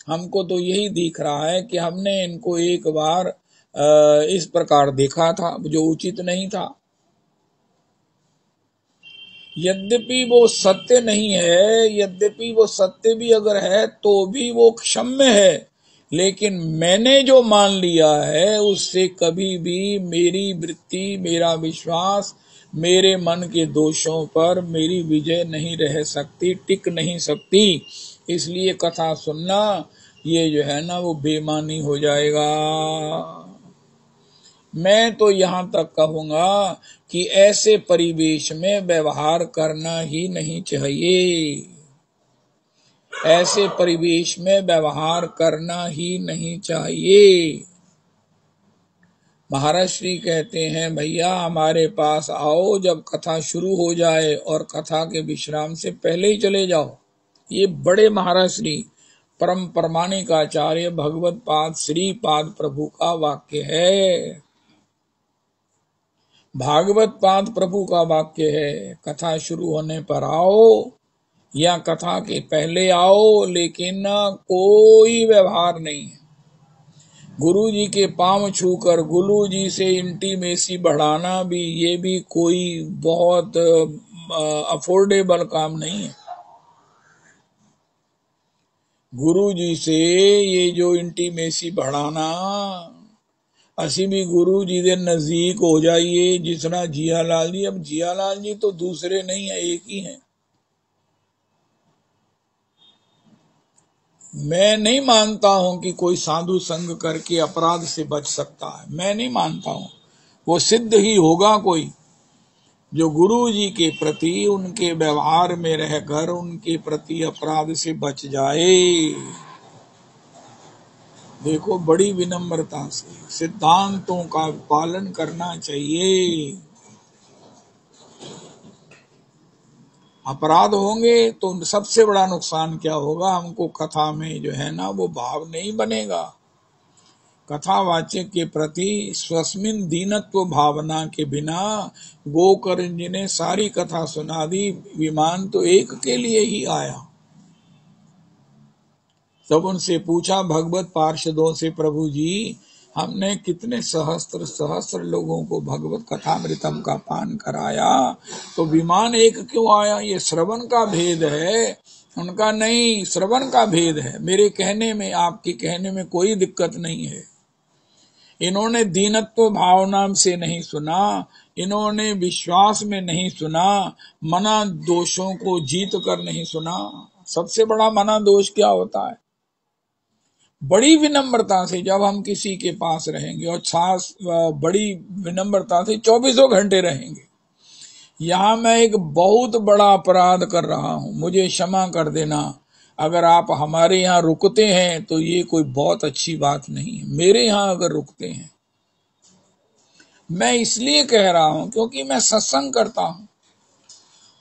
S1: हमको तो यही दिख रहा है कि हमने इनको एक बार इस प्रकार देखा था जो उचित नहीं था। यद्यपि वो सत्य नहीं है, यद्यपि वो सत्य भी अगर है तो भी वो क्षम्य है, लेकिन मैंने जो मान लिया है उससे कभी भी मेरी वृत्ति, मेरा विश्वास, मेरे मन के दोषों पर मेरी विजय नहीं रह सकती, टिक नहीं सकती। इसलिए कथा सुनना ये जो है ना वो बेमानी हो जाएगा। मैं तो यहाँ तक कहूँगा कि ऐसे परिवेश में व्यवहार करना ही नहीं चाहिए, ऐसे परिवेश में व्यवहार करना ही नहीं चाहिए। महाराज श्री कहते हैं, भैया हमारे पास आओ जब कथा शुरू हो जाए, और कथा के विश्राम से पहले ही चले जाओ। ये बड़े महाराज श्री परम प्रमाणिक आचार्य भगवत पाद श्री पाद प्रभु का वाक्य है, भागवत पाद प्रभु का वाक्य है। कथा शुरू होने पर आओ या कथा के पहले आओ, लेकिन कोई व्यवहार नहीं है। गुरु जी के पांव छूकर गुरु जी से इंटीमेसी बढ़ाना भी, ये भी कोई बहुत अफोर्डेबल काम नहीं है। गुरु जी से ये जो इंटीमेसी बढ़ाना, ਅਸੀਂ भी गुरु जी के नजदीक हो जाइए, जिस तरह जियालाल जी। अब जियालाल जी तो दूसरे नहीं है, एक ही है। मैं नहीं मानता हूं कि कोई साधु संग करके अपराध से बच सकता है, मैं नहीं मानता हूं। वो सिद्ध ही होगा कोई जो गुरु जी के प्रति, उनके व्यवहार में रहकर उनके प्रति अपराध से बच जाए। देखो बड़ी विनम्रता से सिद्धांतों का पालन करना चाहिए। अपराध होंगे तो सबसे बड़ा नुकसान क्या होगा? हमको कथा में जो है ना वो भाव नहीं बनेगा। कथावाचक के प्रति स्वस्मिन दीनत्व भावना के बिना गोकर्ण जी ने सारी कथा सुना दी। विमान तो एक के लिए ही आया। तब उनसे पूछा भगवत पार्षदों से, प्रभु जी हमने कितने सहस्त्र सहस्त्र लोगों को भगवत कथामृतम का पान कराया, तो विमान एक क्यों आया? ये श्रवण का भेद है। उनका नहीं, श्रवण का भेद है। मेरे कहने में, आपके कहने में कोई दिक्कत नहीं है। इन्होंने दीनत्व भावना से नहीं सुना, इन्होंने विश्वास में नहीं सुना, मना दोषों को जीत कर नहीं सुना। सबसे बड़ा मना दोष क्या होता है? बड़ी विनम्रता से जब हम किसी के पास रहेंगे और सास बड़ी विनम्रता से 24 घंटे रहेंगे, यहाँ मैं एक बहुत बड़ा अपराध कर रहा हूं, मुझे क्षमा कर देना, अगर आप हमारे यहाँ रुकते हैं तो ये कोई बहुत अच्छी बात नहीं है। मेरे यहाँ अगर रुकते हैं, मैं इसलिए कह रहा हूं क्योंकि मैं सत्संग करता हूं,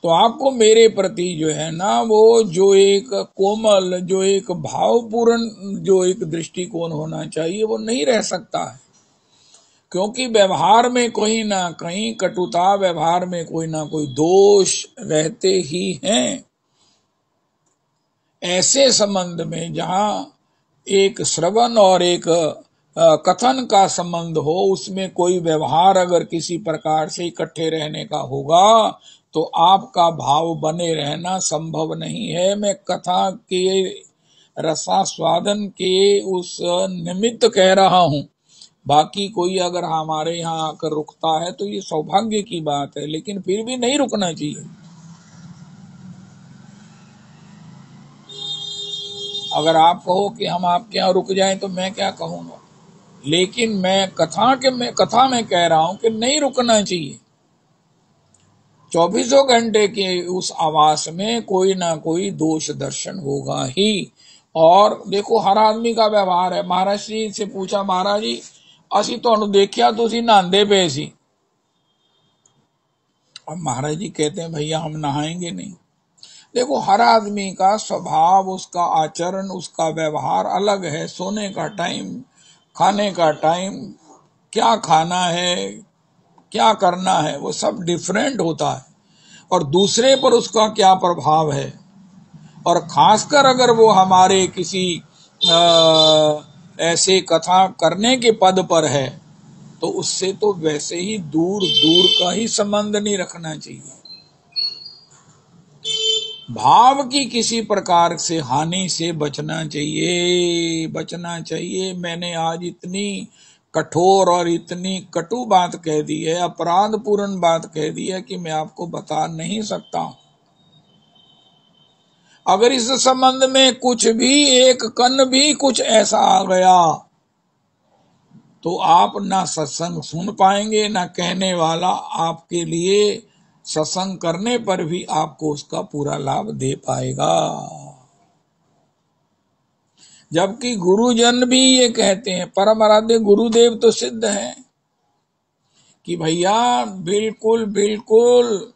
S1: तो आपको मेरे प्रति जो है ना, वो जो एक कोमल, जो एक भावपूर्ण, जो एक दृष्टिकोण होना चाहिए, वो नहीं रह सकता है। क्योंकि व्यवहार में कहीं ना कहीं कटुता, व्यवहार में कोई ना कोई दोष रहते ही हैं। ऐसे संबंध में जहां एक श्रवण और एक कथन का संबंध हो, उसमें कोई व्यवहार अगर किसी प्रकार से इकट्ठे रहने का होगा तो आपका भाव बने रहना संभव नहीं है। मैं कथा के रसास्वादन के उस निमित्त कह रहा हूं, बाकी कोई अगर हमारे यहाँ आकर रुकता है तो ये सौभाग्य की बात है, लेकिन फिर भी नहीं रुकना चाहिए। अगर आप कहो कि हम आपके यहाँ रुक जाएं तो मैं क्या कहूँगा, लेकिन मैं कथा में कह रहा हूं कि नहीं रुकना चाहिए। 24 घंटे के उस आवास में कोई ना कोई दोष दर्शन होगा ही। और देखो, हर आदमी का व्यवहार है। महाराज जी से पूछा, महाराज जी असी तुहानू देखिया तुसी नहांदे पे सी। अब महाराज जी कहते हैं भैया हम नहाएंगे नहीं। देखो, हर आदमी का स्वभाव, उसका आचरण, उसका व्यवहार अलग है। सोने का टाइम, खाने का टाइम, क्या खाना है, क्या करना है, वो सब डिफरेंट होता है, और दूसरे पर उसका क्या प्रभाव है। और खासकर अगर वो हमारे किसी ऐसे कथा करने के पद पर है तो उससे तो वैसे ही दूर दूर का ही संबंध नहीं रखना चाहिए। भाव की किसी प्रकार से हानि से बचना चाहिए, बचना चाहिए। मैंने आज इतनी कठोर और इतनी कटु बात कह दी है, अपराधपूर्ण बात कह दी है कि मैं आपको बता नहीं सकता हूं। अगर इस संबंध में कुछ भी, एक कण भी कुछ ऐसा आ गया तो आप ना सत्संग सुन पाएंगे, ना कहने वाला आपके लिए सत्संग करने पर भी आपको उसका पूरा लाभ दे पाएगा। जबकि गुरुजन भी ये कहते हैं, परम आराध्य गुरुदेव तो सिद्ध हैं कि भैया बिल्कुल बिल्कुल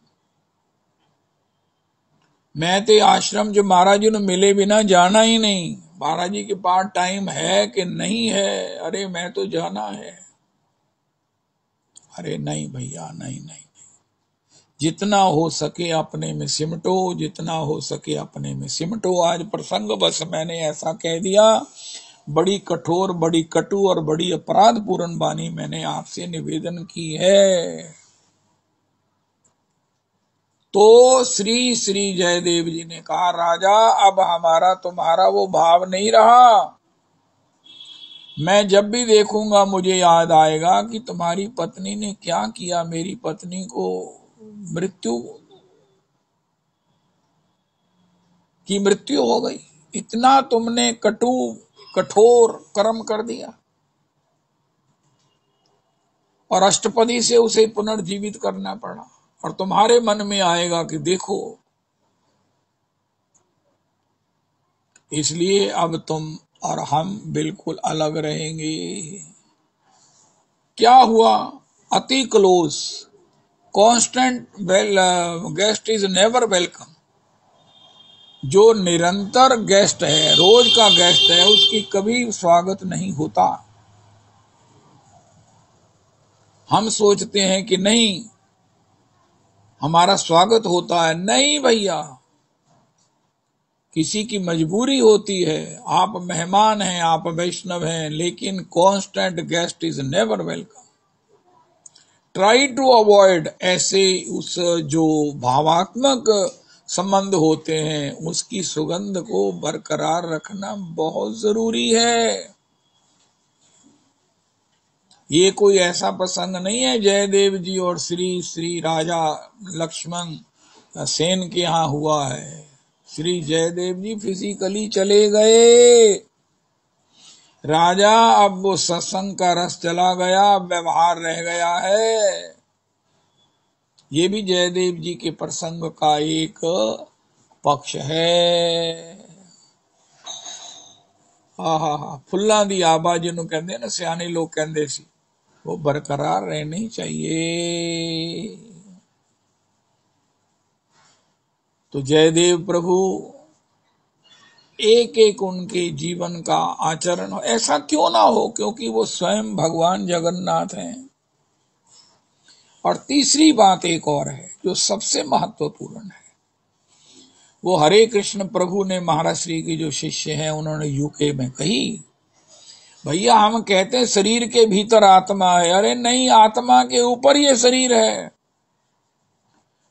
S1: मैं ते आश्रम जो महाराज जी ने मिले बिना जाना ही नहीं। महाराज जी के पास टाइम है कि नहीं है? अरे मैं तो जाना है। अरे नहीं भैया, नहीं नहीं, जितना हो सके अपने में सिमटो, जितना हो सके अपने में सिमटो। आज प्रसंग बस मैंने ऐसा कह दिया, बड़ी कठोर, बड़ी कटु और बड़ी अपराधपूर्ण वाणी मैंने आपसे निवेदन की है। तो श्री श्री जयदेव जी ने कहा, राजा अब हमारा तुम्हारा वो भाव नहीं रहा। मैं जब भी देखूंगा मुझे याद आएगा कि तुम्हारी पत्नी ने क्या किया। मेरी पत्नी को मृत्यु हो गई। इतना तुमने कठोर कर्म कर दिया, और अष्टपदी से उसे पुनर्जीवित करना पड़ा। और तुम्हारे मन में आएगा कि देखो, इसलिए अब तुम और हम बिल्कुल अलग रहेंगे। क्या हुआ? अति close, constant guest is never welcome. जो निरंतर गेस्ट है, रोज का गेस्ट है, उसकी कभी स्वागत नहीं होता। हम सोचते हैं कि नहीं हमारा स्वागत होता है। नहीं भैया, किसी की मजबूरी होती है। आप मेहमान हैं, आप वैष्णव हैं, लेकिन constant guest is never welcome. Try to avoid ऐसे उस जो भावात्मक संबंध होते हैं, उसकी सुगंध को बरकरार रखना बहुत जरूरी है। ये कोई ऐसा प्रसंग नहीं है जयदेव जी और श्री श्री राजा लक्ष्मण सेन के यहाँ हुआ है। श्री जयदेव जी फिजिकली चले गए, राजा अब वो सत्संग का रस चला गया, अब व्यवहार रह गया है। ये भी जयदेव जी के प्रसंग का एक पक्ष है। हा फुल्ला दी आबा जिन्हों कहते ना सियाने लोग कहते सी, वो बरकरार रहनी चाहिए। तो जयदेव प्रभु एक एक उनके जीवन का आचरण हो, ऐसा क्यों ना हो, क्योंकि वो स्वयं भगवान जगन्नाथ हैं। और तीसरी बात एक और है जो सबसे महत्वपूर्ण है, वो हरे कृष्ण प्रभु ने महाराज श्री के जो शिष्य हैं उन्होंने यूके में कही, भैया हम कहते हैं शरीर के भीतर आत्मा है। अरे नहीं, आत्मा के ऊपर ये शरीर है।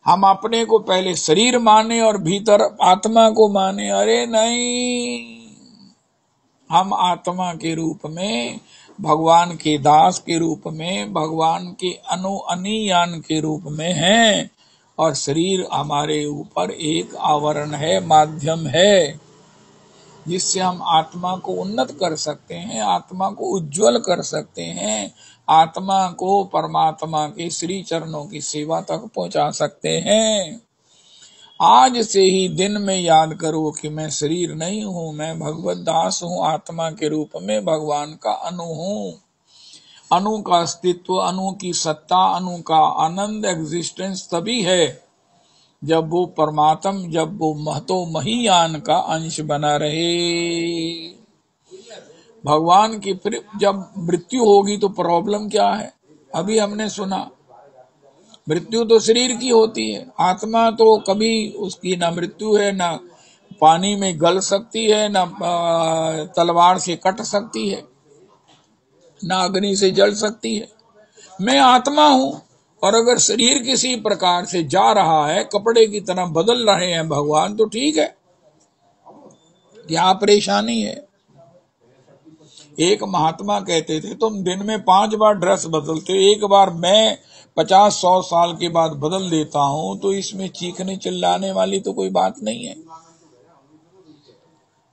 S1: हम अपने को पहले शरीर माने और भीतर आत्मा को माने। अरे नहीं, हम आत्मा के रूप में, भगवान के दास के रूप में, भगवान के अनुयान के रूप में हैं, और शरीर हमारे ऊपर एक आवरण है, माध्यम है, जिससे हम आत्मा को उन्नत कर सकते हैं, आत्मा को उज्जवल कर सकते हैं, आत्मा को परमात्मा के श्री चरणों की सेवा तक पहुंचा सकते हैं। आज से ही दिन में याद करो कि मैं शरीर नहीं हूं, मैं भगवत दास हूं, आत्मा के रूप में भगवान का अनु हूं। अनु का अस्तित्व, अनु की सत्ता, अनु का आनंद, एग्जिस्टेंस तभी है जब वो परमात्म, जब वो महतो महीयान का अंश बना रहे। भगवान की फिर जब मृत्यु होगी तो प्रॉब्लम क्या है? अभी हमने सुना मृत्यु तो शरीर की होती है, आत्मा तो कभी उसकी ना मृत्यु है, ना पानी में गल सकती है, ना तलवार से कट सकती है, ना अग्नि से जल सकती है। मैं आत्मा हूं, और अगर शरीर किसी प्रकार से जा रहा है, कपड़े की तरह बदल रहे हैं भगवान, तो ठीक है, क्या परेशानी है? एक महात्मा कहते थे तुम दिन में 5 बार ड्रेस बदलते हो, एक बार मैं 50-100 साल के बाद बदल देता हूं, तो इसमें चीखने चिल्लाने वाली तो कोई बात नहीं है।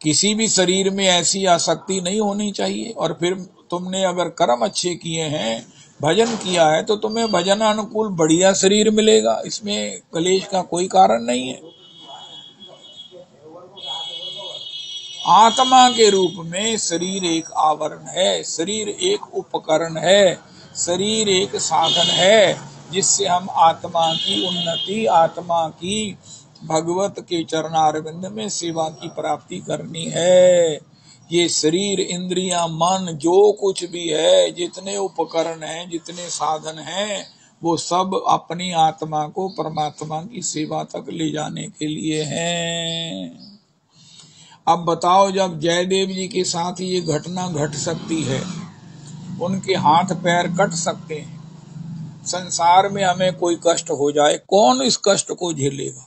S1: किसी भी शरीर में ऐसी आसक्ति नहीं होनी चाहिए। और फिर तुमने अगर कर्म अच्छे किए हैं, भजन किया है, तो तुम्हें भजन अनुकूल बढ़िया शरीर मिलेगा, इसमें कलेश का कोई कारण नहीं है। आत्मा के रूप में शरीर एक आवरण है, शरीर एक उपकरण है, शरीर एक साधन है, जिससे हम आत्मा की उन्नति, आत्मा की भगवत के चरणारविंद में सेवा की प्राप्ति करनी है। ये शरीर, इंद्रियां, मन, जो कुछ भी है, जितने उपकरण हैं, जितने साधन हैं, वो सब अपनी आत्मा को परमात्मा की सेवा तक ले जाने के लिए हैं। अब बताओ, जब जयदेव जी के साथ ये घटना घट सकती है, उनके हाथ पैर कट सकते हैं, संसार में हमें कोई कष्ट हो जाए, कौन इस कष्ट को झेलेगा?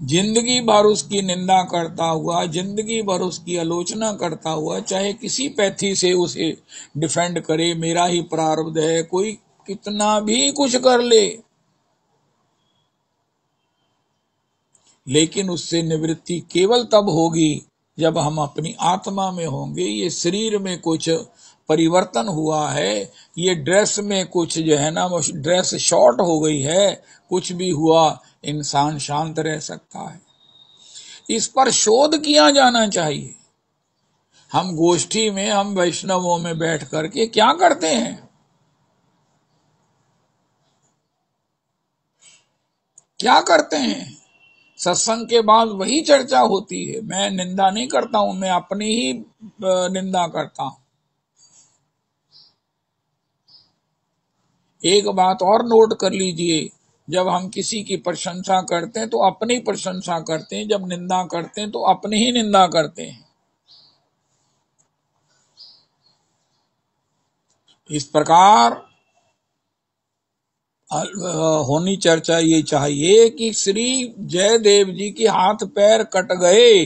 S1: जिंदगी भर उसकी निंदा करता हुआ, जिंदगी भर उसकी आलोचना करता हुआ, चाहे किसी पैथी से उसे डिफेंड करे, मेरा ही प्रारब्ध है, कोई कितना भी कुछ कर ले, लेकिन उससे निवृत्ति केवल तब होगी जब हम अपनी आत्मा में होंगे। ये शरीर में कुछ परिवर्तन हुआ है, ये ड्रेस में कुछ जो है ना, वो ड्रेस शॉर्ट हो गई है, कुछ भी हुआ, इंसान शांत रह सकता है। इस पर शोध किया जाना चाहिए। हम गोष्ठी में, हम वैष्णवों में बैठ करके क्या करते हैं? क्या करते हैं? सत्संग के बाद वही चर्चा होती है। मैं निंदा नहीं करता हूं, मैं अपनी ही निंदा करता हूं। एक बात और नोट कर लीजिए, जब हम किसी की प्रशंसा करते हैं तो अपनी प्रशंसा करते हैं, जब निंदा करते हैं तो अपनी ही निंदा करते हैं। इस प्रकार होनी चर्चा ये चाहिए कि श्री जयदेव जी के हाथ पैर कट गए,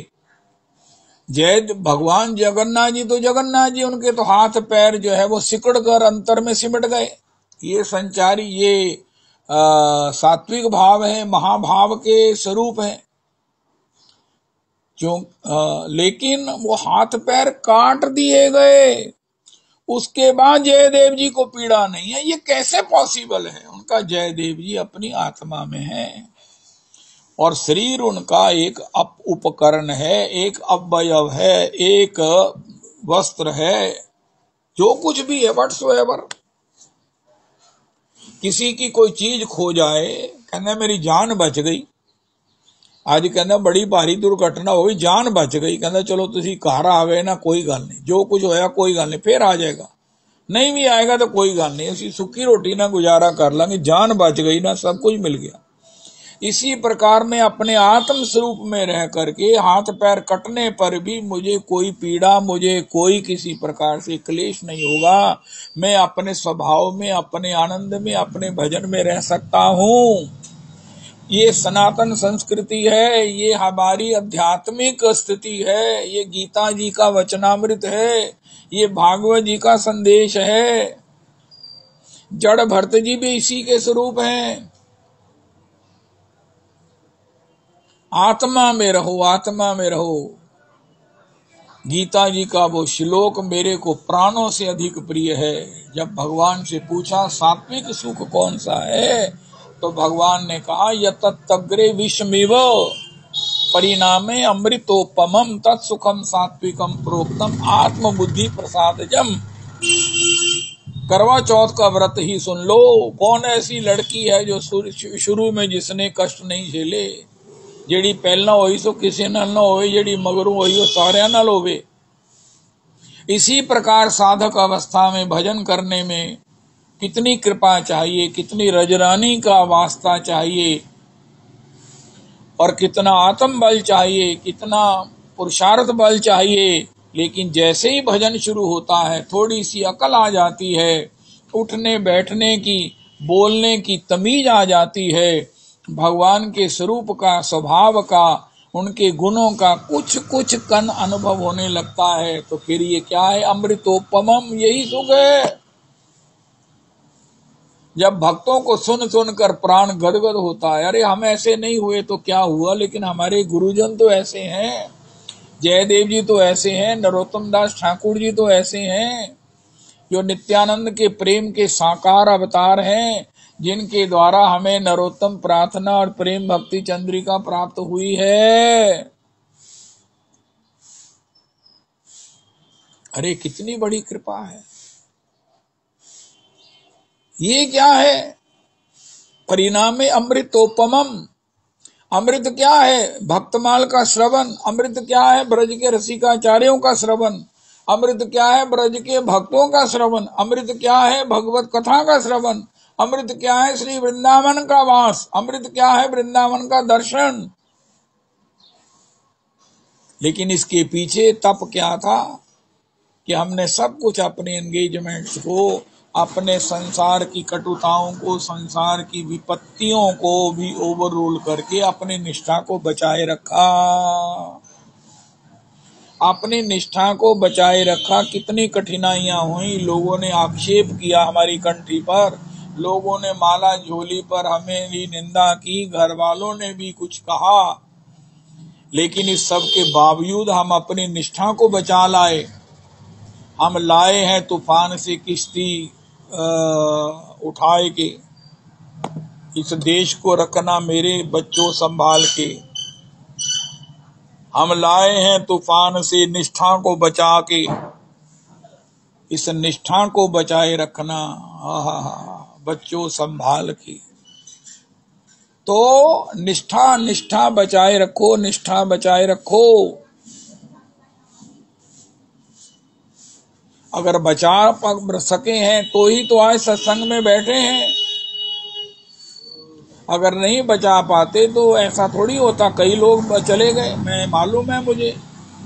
S1: जय भगवान जगन्नाथ जी तो जगन्नाथ जी, उनके तो हाथ पैर जो है वो सिकड़ कर अंतर में सिमट गए। ये संचारी, ये सात्विक भाव है, महाभाव के स्वरूप है। जो लेकिन वो हाथ पैर काट दिए गए, उसके बाद जयदेव जी को पीड़ा नहीं है। ये कैसे पॉसिबल है? उनका जयदेव जी अपनी आत्मा में है और शरीर उनका एक उपकरण है, एक अवयव है, एक वस्त्र है, जो कुछ भी है व्हाटसोएवर। किसी की कोई चीज खो जाए, कहना मेरी जान बच गई। आज कहना बड़ी भारी दुर्घटना हो गई, जान बच गई, कहना चलो तुसी घर आ गए ना, कोई गल नहीं, जो कुछ होया कोई गल नहीं, फिर आ जाएगा। नहीं भी आएगा तो कोई गल नहीं, ऐसी सुखी रोटी ना गुजारा कर लेंगे, जान बच गई ना, सब कुछ मिल गया। इसी प्रकार में अपने आत्म स्वरूप में रह करके हाथ पैर कटने पर भी मुझे कोई पीड़ा, मुझे कोई किसी प्रकार से क्लेश नहीं होगा। मैं अपने स्वभाव में, अपने आनंद में, अपने भजन में रह सकता हूँ। ये सनातन संस्कृति है, ये हमारी आध्यात्मिक स्थिति है, ये गीता जी का वचनामृत है, ये भागवत जी का संदेश है। जड़ भरत जी भी इसी के स्वरूप हैं। आत्मा में रहो, आत्मा में रहो। गीता जी का वो श्लोक मेरे को प्राणों से अधिक प्रिय है। जब भगवान से पूछा सात्विक सुख कौन सा है, तो भगवान ने कहा यतग्रे विषमेव परिणामे अमृतोपमम तत्सुखम सात्विकम प्रोक्तम आत्मबुद्धि प्रसादजम। करवा चौथ का व्रत ही सुन लो। कौन ऐसी लड़की है जो शुरू में जिसने कष्ट नहीं झेले? जेड़ी पहला होई सो किसी नाल ना होवे, जेड़ी मगरू होई वो सारे नाल होवे। इसी प्रकार साधक अवस्था में भजन करने में कितनी कृपा चाहिए, कितनी रजरानी का वास्ता चाहिए, और कितना आत्म बल चाहिए, कितना पुरुषार्थ बल चाहिए। लेकिन जैसे ही भजन शुरू होता है, थोड़ी सी अकल आ जाती है, उठने बैठने की, बोलने की तमीज आ जाती है, भगवान के स्वरूप का, स्वभाव का, उनके गुणों का कुछ कुछ कण अनुभव होने लगता है, तो फिर ये क्या है? अमृतोपमम, यही सुख है। जब भक्तों को सुन सुनकर प्राण गदगद होता है, अरे हम ऐसे नहीं हुए तो क्या हुआ, लेकिन हमारे गुरुजन तो ऐसे हैं, जयदेव जी तो ऐसे हैं, नरोत्तम दास ठाकुर जी तो ऐसे हैं, जो नित्यानंद के प्रेम के साकार अवतार हैं, जिनके द्वारा हमें नरोत्तम प्रार्थना और प्रेम भक्ति चंद्रिका प्राप्त हुई है। अरे कितनी बड़ी कृपा है। ये क्या है? परिणामे अमृतोपमम। अमृत क्या है? भक्तमाल का श्रवण। अमृत क्या है? ब्रज के रसिकाचार्यों का श्रवण। अमृत क्या है? ब्रज के भक्तों का श्रवण। अमृत क्या है? भगवत कथा का श्रवण। अमृत क्या है? श्री वृंदावन का वास। अमृत क्या है? वृंदावन का दर्शन। लेकिन इसके पीछे तप क्या था कि हमने सब कुछ, अपने एंगेजमेंट्स को, अपने संसार की कटुताओं को, संसार की विपत्तियों को भी ओवररूल करके अपनी निष्ठा को बचाए रखा। अपनी निष्ठा को बचाए रखा। कितनी कठिनाइयां हुई, लोगों ने आक्षेप किया हमारी कंठी पर, लोगों ने माला झोली पर हमें भी निंदा की, घर वालों ने भी कुछ कहा, लेकिन इस सब के बावजूद हम अपनी निष्ठा को बचा लाए। हम लाए हैं तूफान से किश्ती उठाए के, इस देश को रखना मेरे बच्चों संभाल के। हम लाए हैं तूफान से निष्ठा को बचा के, इस निष्ठा को बचाए रखना बच्चों संभाल के। तो निष्ठा, निष्ठा बचाए रखो, निष्ठा बचाए रखो। अगर बचा सके हैं तो ही तो आज सत्संग में बैठे हैं। अगर नहीं बचा पाते तो ऐसा थोड़ी होता, कई लोग चले गए। मैं मालूम है मुझे,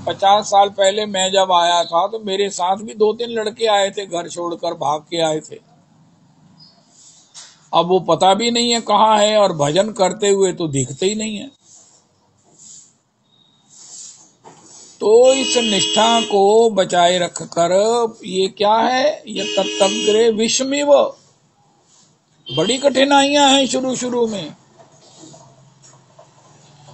S1: 50 साल पहले मैं जब आया था तो मेरे साथ भी 2-3 लड़के आए थे, घर छोड़कर भाग के आए थे। अब वो पता भी नहीं है कहाँ है, और भजन करते हुए तो दिखते ही नहीं है। तो इस निष्ठा को बचाए रखकर ये क्या है, ये तत्तग्रे विषमिव, बड़ी कठिनाइयां हैं शुरू शुरू में।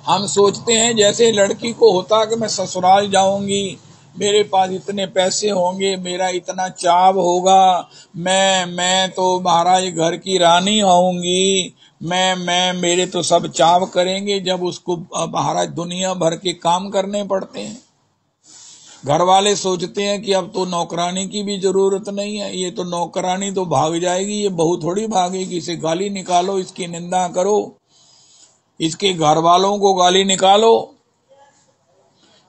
S1: हम सोचते हैं जैसे लड़की को होता कि मैं ससुराल जाऊंगी, मेरे पास इतने पैसे होंगे, मेरा इतना चाव होगा, मैं तो महाराज घर की रानी होऊंगी, मैं मेरे तो सब चाव करेंगे। जब उसको महाराज दुनिया भर के काम करने पड़ते हैं, घर वाले सोचते हैं कि अब तो नौकरानी की भी जरूरत नहीं है, ये तो नौकरानी तो भाग जाएगी, ये बहू थोड़ी भागेगी, इसे गाली निकालो, इसकी निंदा करो, इसके घर वालों को गाली निकालो।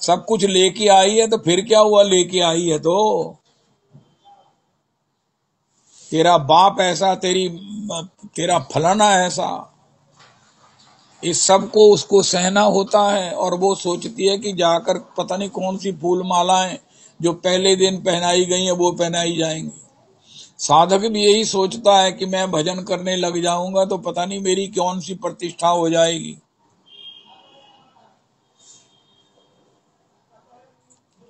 S1: सब कुछ लेके आई है तो फिर क्या हुआ, लेके आई है तो तेरा बाप ऐसा, तेरा फलाना ऐसा, इस सब को उसको सहना होता है। और वो सोचती है कि जाकर पता नहीं कौन सी फूल मालाएं जो पहले दिन पहनाई गई है वो पहनाई जाएंगी। साधक भी यही सोचता है कि मैं भजन करने लग जाऊंगा तो पता नहीं मेरी कौन सी प्रतिष्ठा हो जाएगी।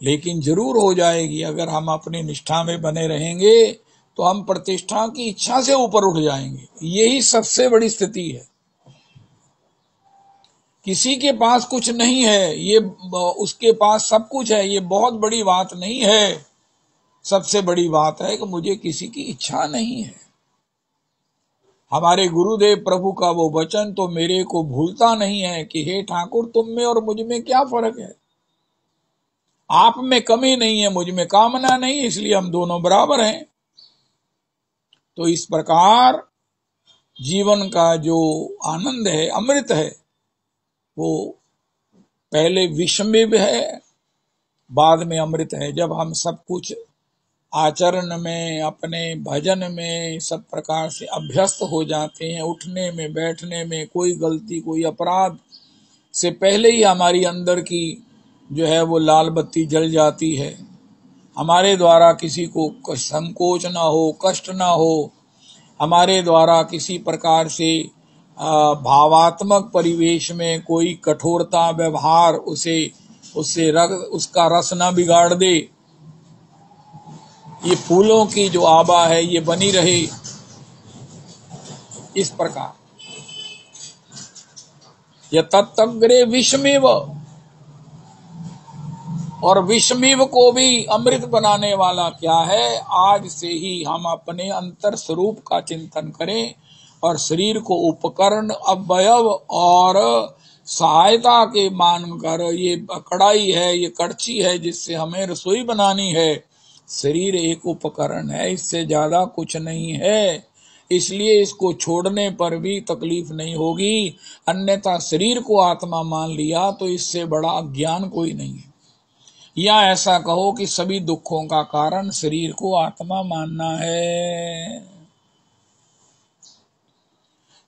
S1: लेकिन जरूर हो जाएगी, अगर हम अपनी निष्ठा में बने रहेंगे तो हम प्रतिष्ठा की इच्छा से ऊपर उठ जाएंगे। यही सबसे बड़ी स्थिति है। किसी के पास कुछ नहीं है, ये उसके पास सब कुछ है, ये बहुत बड़ी बात नहीं है। सबसे बड़ी बात है कि मुझे किसी की इच्छा नहीं है। हमारे गुरुदेव प्रभु का वो वचन तो मेरे को भूलता नहीं है कि हे ठाकुर, तुम में और मुझ में क्या फर्क है, आप में कमी नहीं है, मुझ में कामना नहीं, इसलिए हम दोनों बराबर हैं। तो इस प्रकार जीवन का जो आनंद है, अमृत है, वो पहले विषमिव है, बाद में अमृत है। जब हम सब कुछ आचरण में, अपने भजन में सब प्रकार से अभ्यस्त हो जाते हैं, उठने में, बैठने में, कोई गलती, कोई अपराध से पहले ही हमारी अंदर की जो है वो लाल बत्ती जल जाती है। हमारे द्वारा किसी को संकोच ना हो, कष्ट ना हो, हमारे द्वारा किसी प्रकार से भावात्मक परिवेश में कोई कठोरता व्यवहार उसका रस ना बिगाड़ दे। ये फूलों की जो आभा है ये बनी रहे। इस प्रकार यह तत्तग्रे विषमिव, और विषमिव को भी अमृत बनाने वाला क्या है, आज से ही हम अपने अंतर स्वरूप का चिंतन करें और शरीर को उपकरण, अवयव और सहायता के मानकर, ये कढ़ाई है, ये कड़छी है जिससे हमें रसोई बनानी है, शरीर एक उपकरण है, इससे ज्यादा कुछ नहीं है। इसलिए इसको छोड़ने पर भी तकलीफ नहीं होगी, अन्यथा शरीर को आत्मा मान लिया तो इससे बड़ा अज्ञान कोई नहीं है। या ऐसा कहो कि सभी दुखों का कारण शरीर को आत्मा मानना है।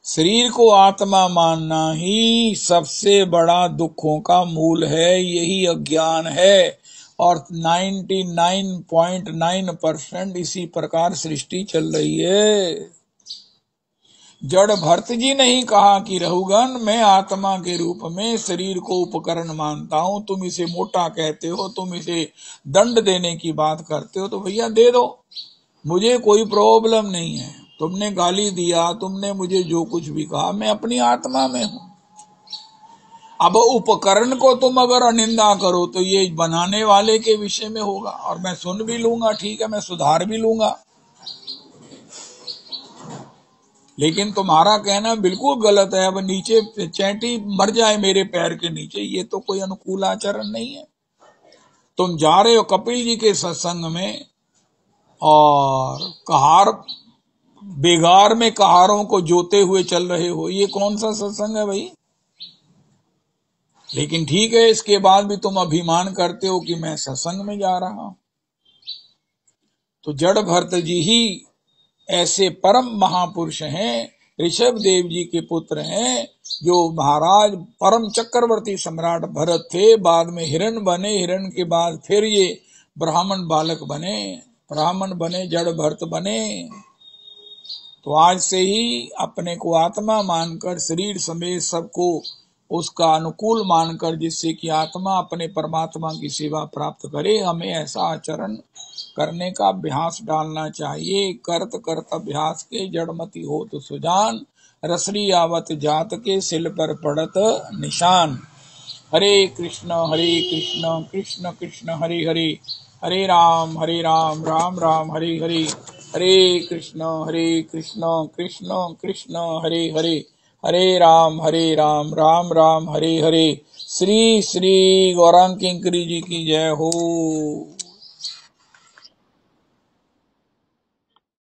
S1: शरीर को आत्मा मानना ही सबसे बड़ा दुखों का मूल है, यही अज्ञान है। और 99.9% इसी प्रकार सृष्टि चल रही है। जड़ भरत जी ने ही कहा कि रहुगन, मैं आत्मा के रूप में शरीर को उपकरण मानता हूं, तुम इसे मोटा कहते हो, तुम इसे दंड देने की बात करते हो तो भैया दे दो, मुझे कोई प्रॉब्लम नहीं है। तुमने गाली दिया, तुमने मुझे जो कुछ भी कहा, मैं अपनी आत्मा में हूं। अब उपकरण को तुम अगर अनिंदा करो तो ये बनाने वाले के विषय में होगा, और मैं सुन भी लूंगा, ठीक है, मैं सुधार भी लूंगा, लेकिन तुम्हारा कहना बिल्कुल गलत है। अब नीचे चैंटी मर जाए मेरे पैर के नीचे, ये तो कोई अनुकूल आचरण नहीं है। तुम जा रहे हो कपिल जी के सत्संग में और कहार बेगार में कहारों को जोते हुए चल रहे हो, ये कौन सा सत्संग है भाई? लेकिन ठीक है, इसके बाद भी तुम अभिमान करते हो कि मैं सत्संग में जा रहा हूं। तो जड़ भरत जी ही ऐसे परम महापुरुष हैं, ऋषभ देव जी के पुत्र हैं, जो महाराज परम चक्रवर्ती सम्राट भरत थे, बाद में हिरण बने, हिरण के बाद फिर ये ब्राह्मण बालक बने, ब्राह्मण बने, जड़ भरत बने। तो आज से ही अपने को आत्मा मानकर शरीर समेत सबको उसका अनुकूल मानकर, जिससे कि आत्मा अपने परमात्मा की सेवा प्राप्त करे, हमें ऐसा आचरण करने का अभ्यास डालना चाहिए। करत करत अभ्यास के जड़मति हो तो सुजान, रसरी आवत जात के सिल पर पड़त निशान। हरे कृष्ण कृष्ण कृष्ण हरे हरे, हरे राम राम राम हरे हरे, हरे कृष्ण कृष्ण कृष्ण हरे हरे, हरे राम राम राम हरे हरे। श्री श्री गौरांग किंकरी जी की जय हो।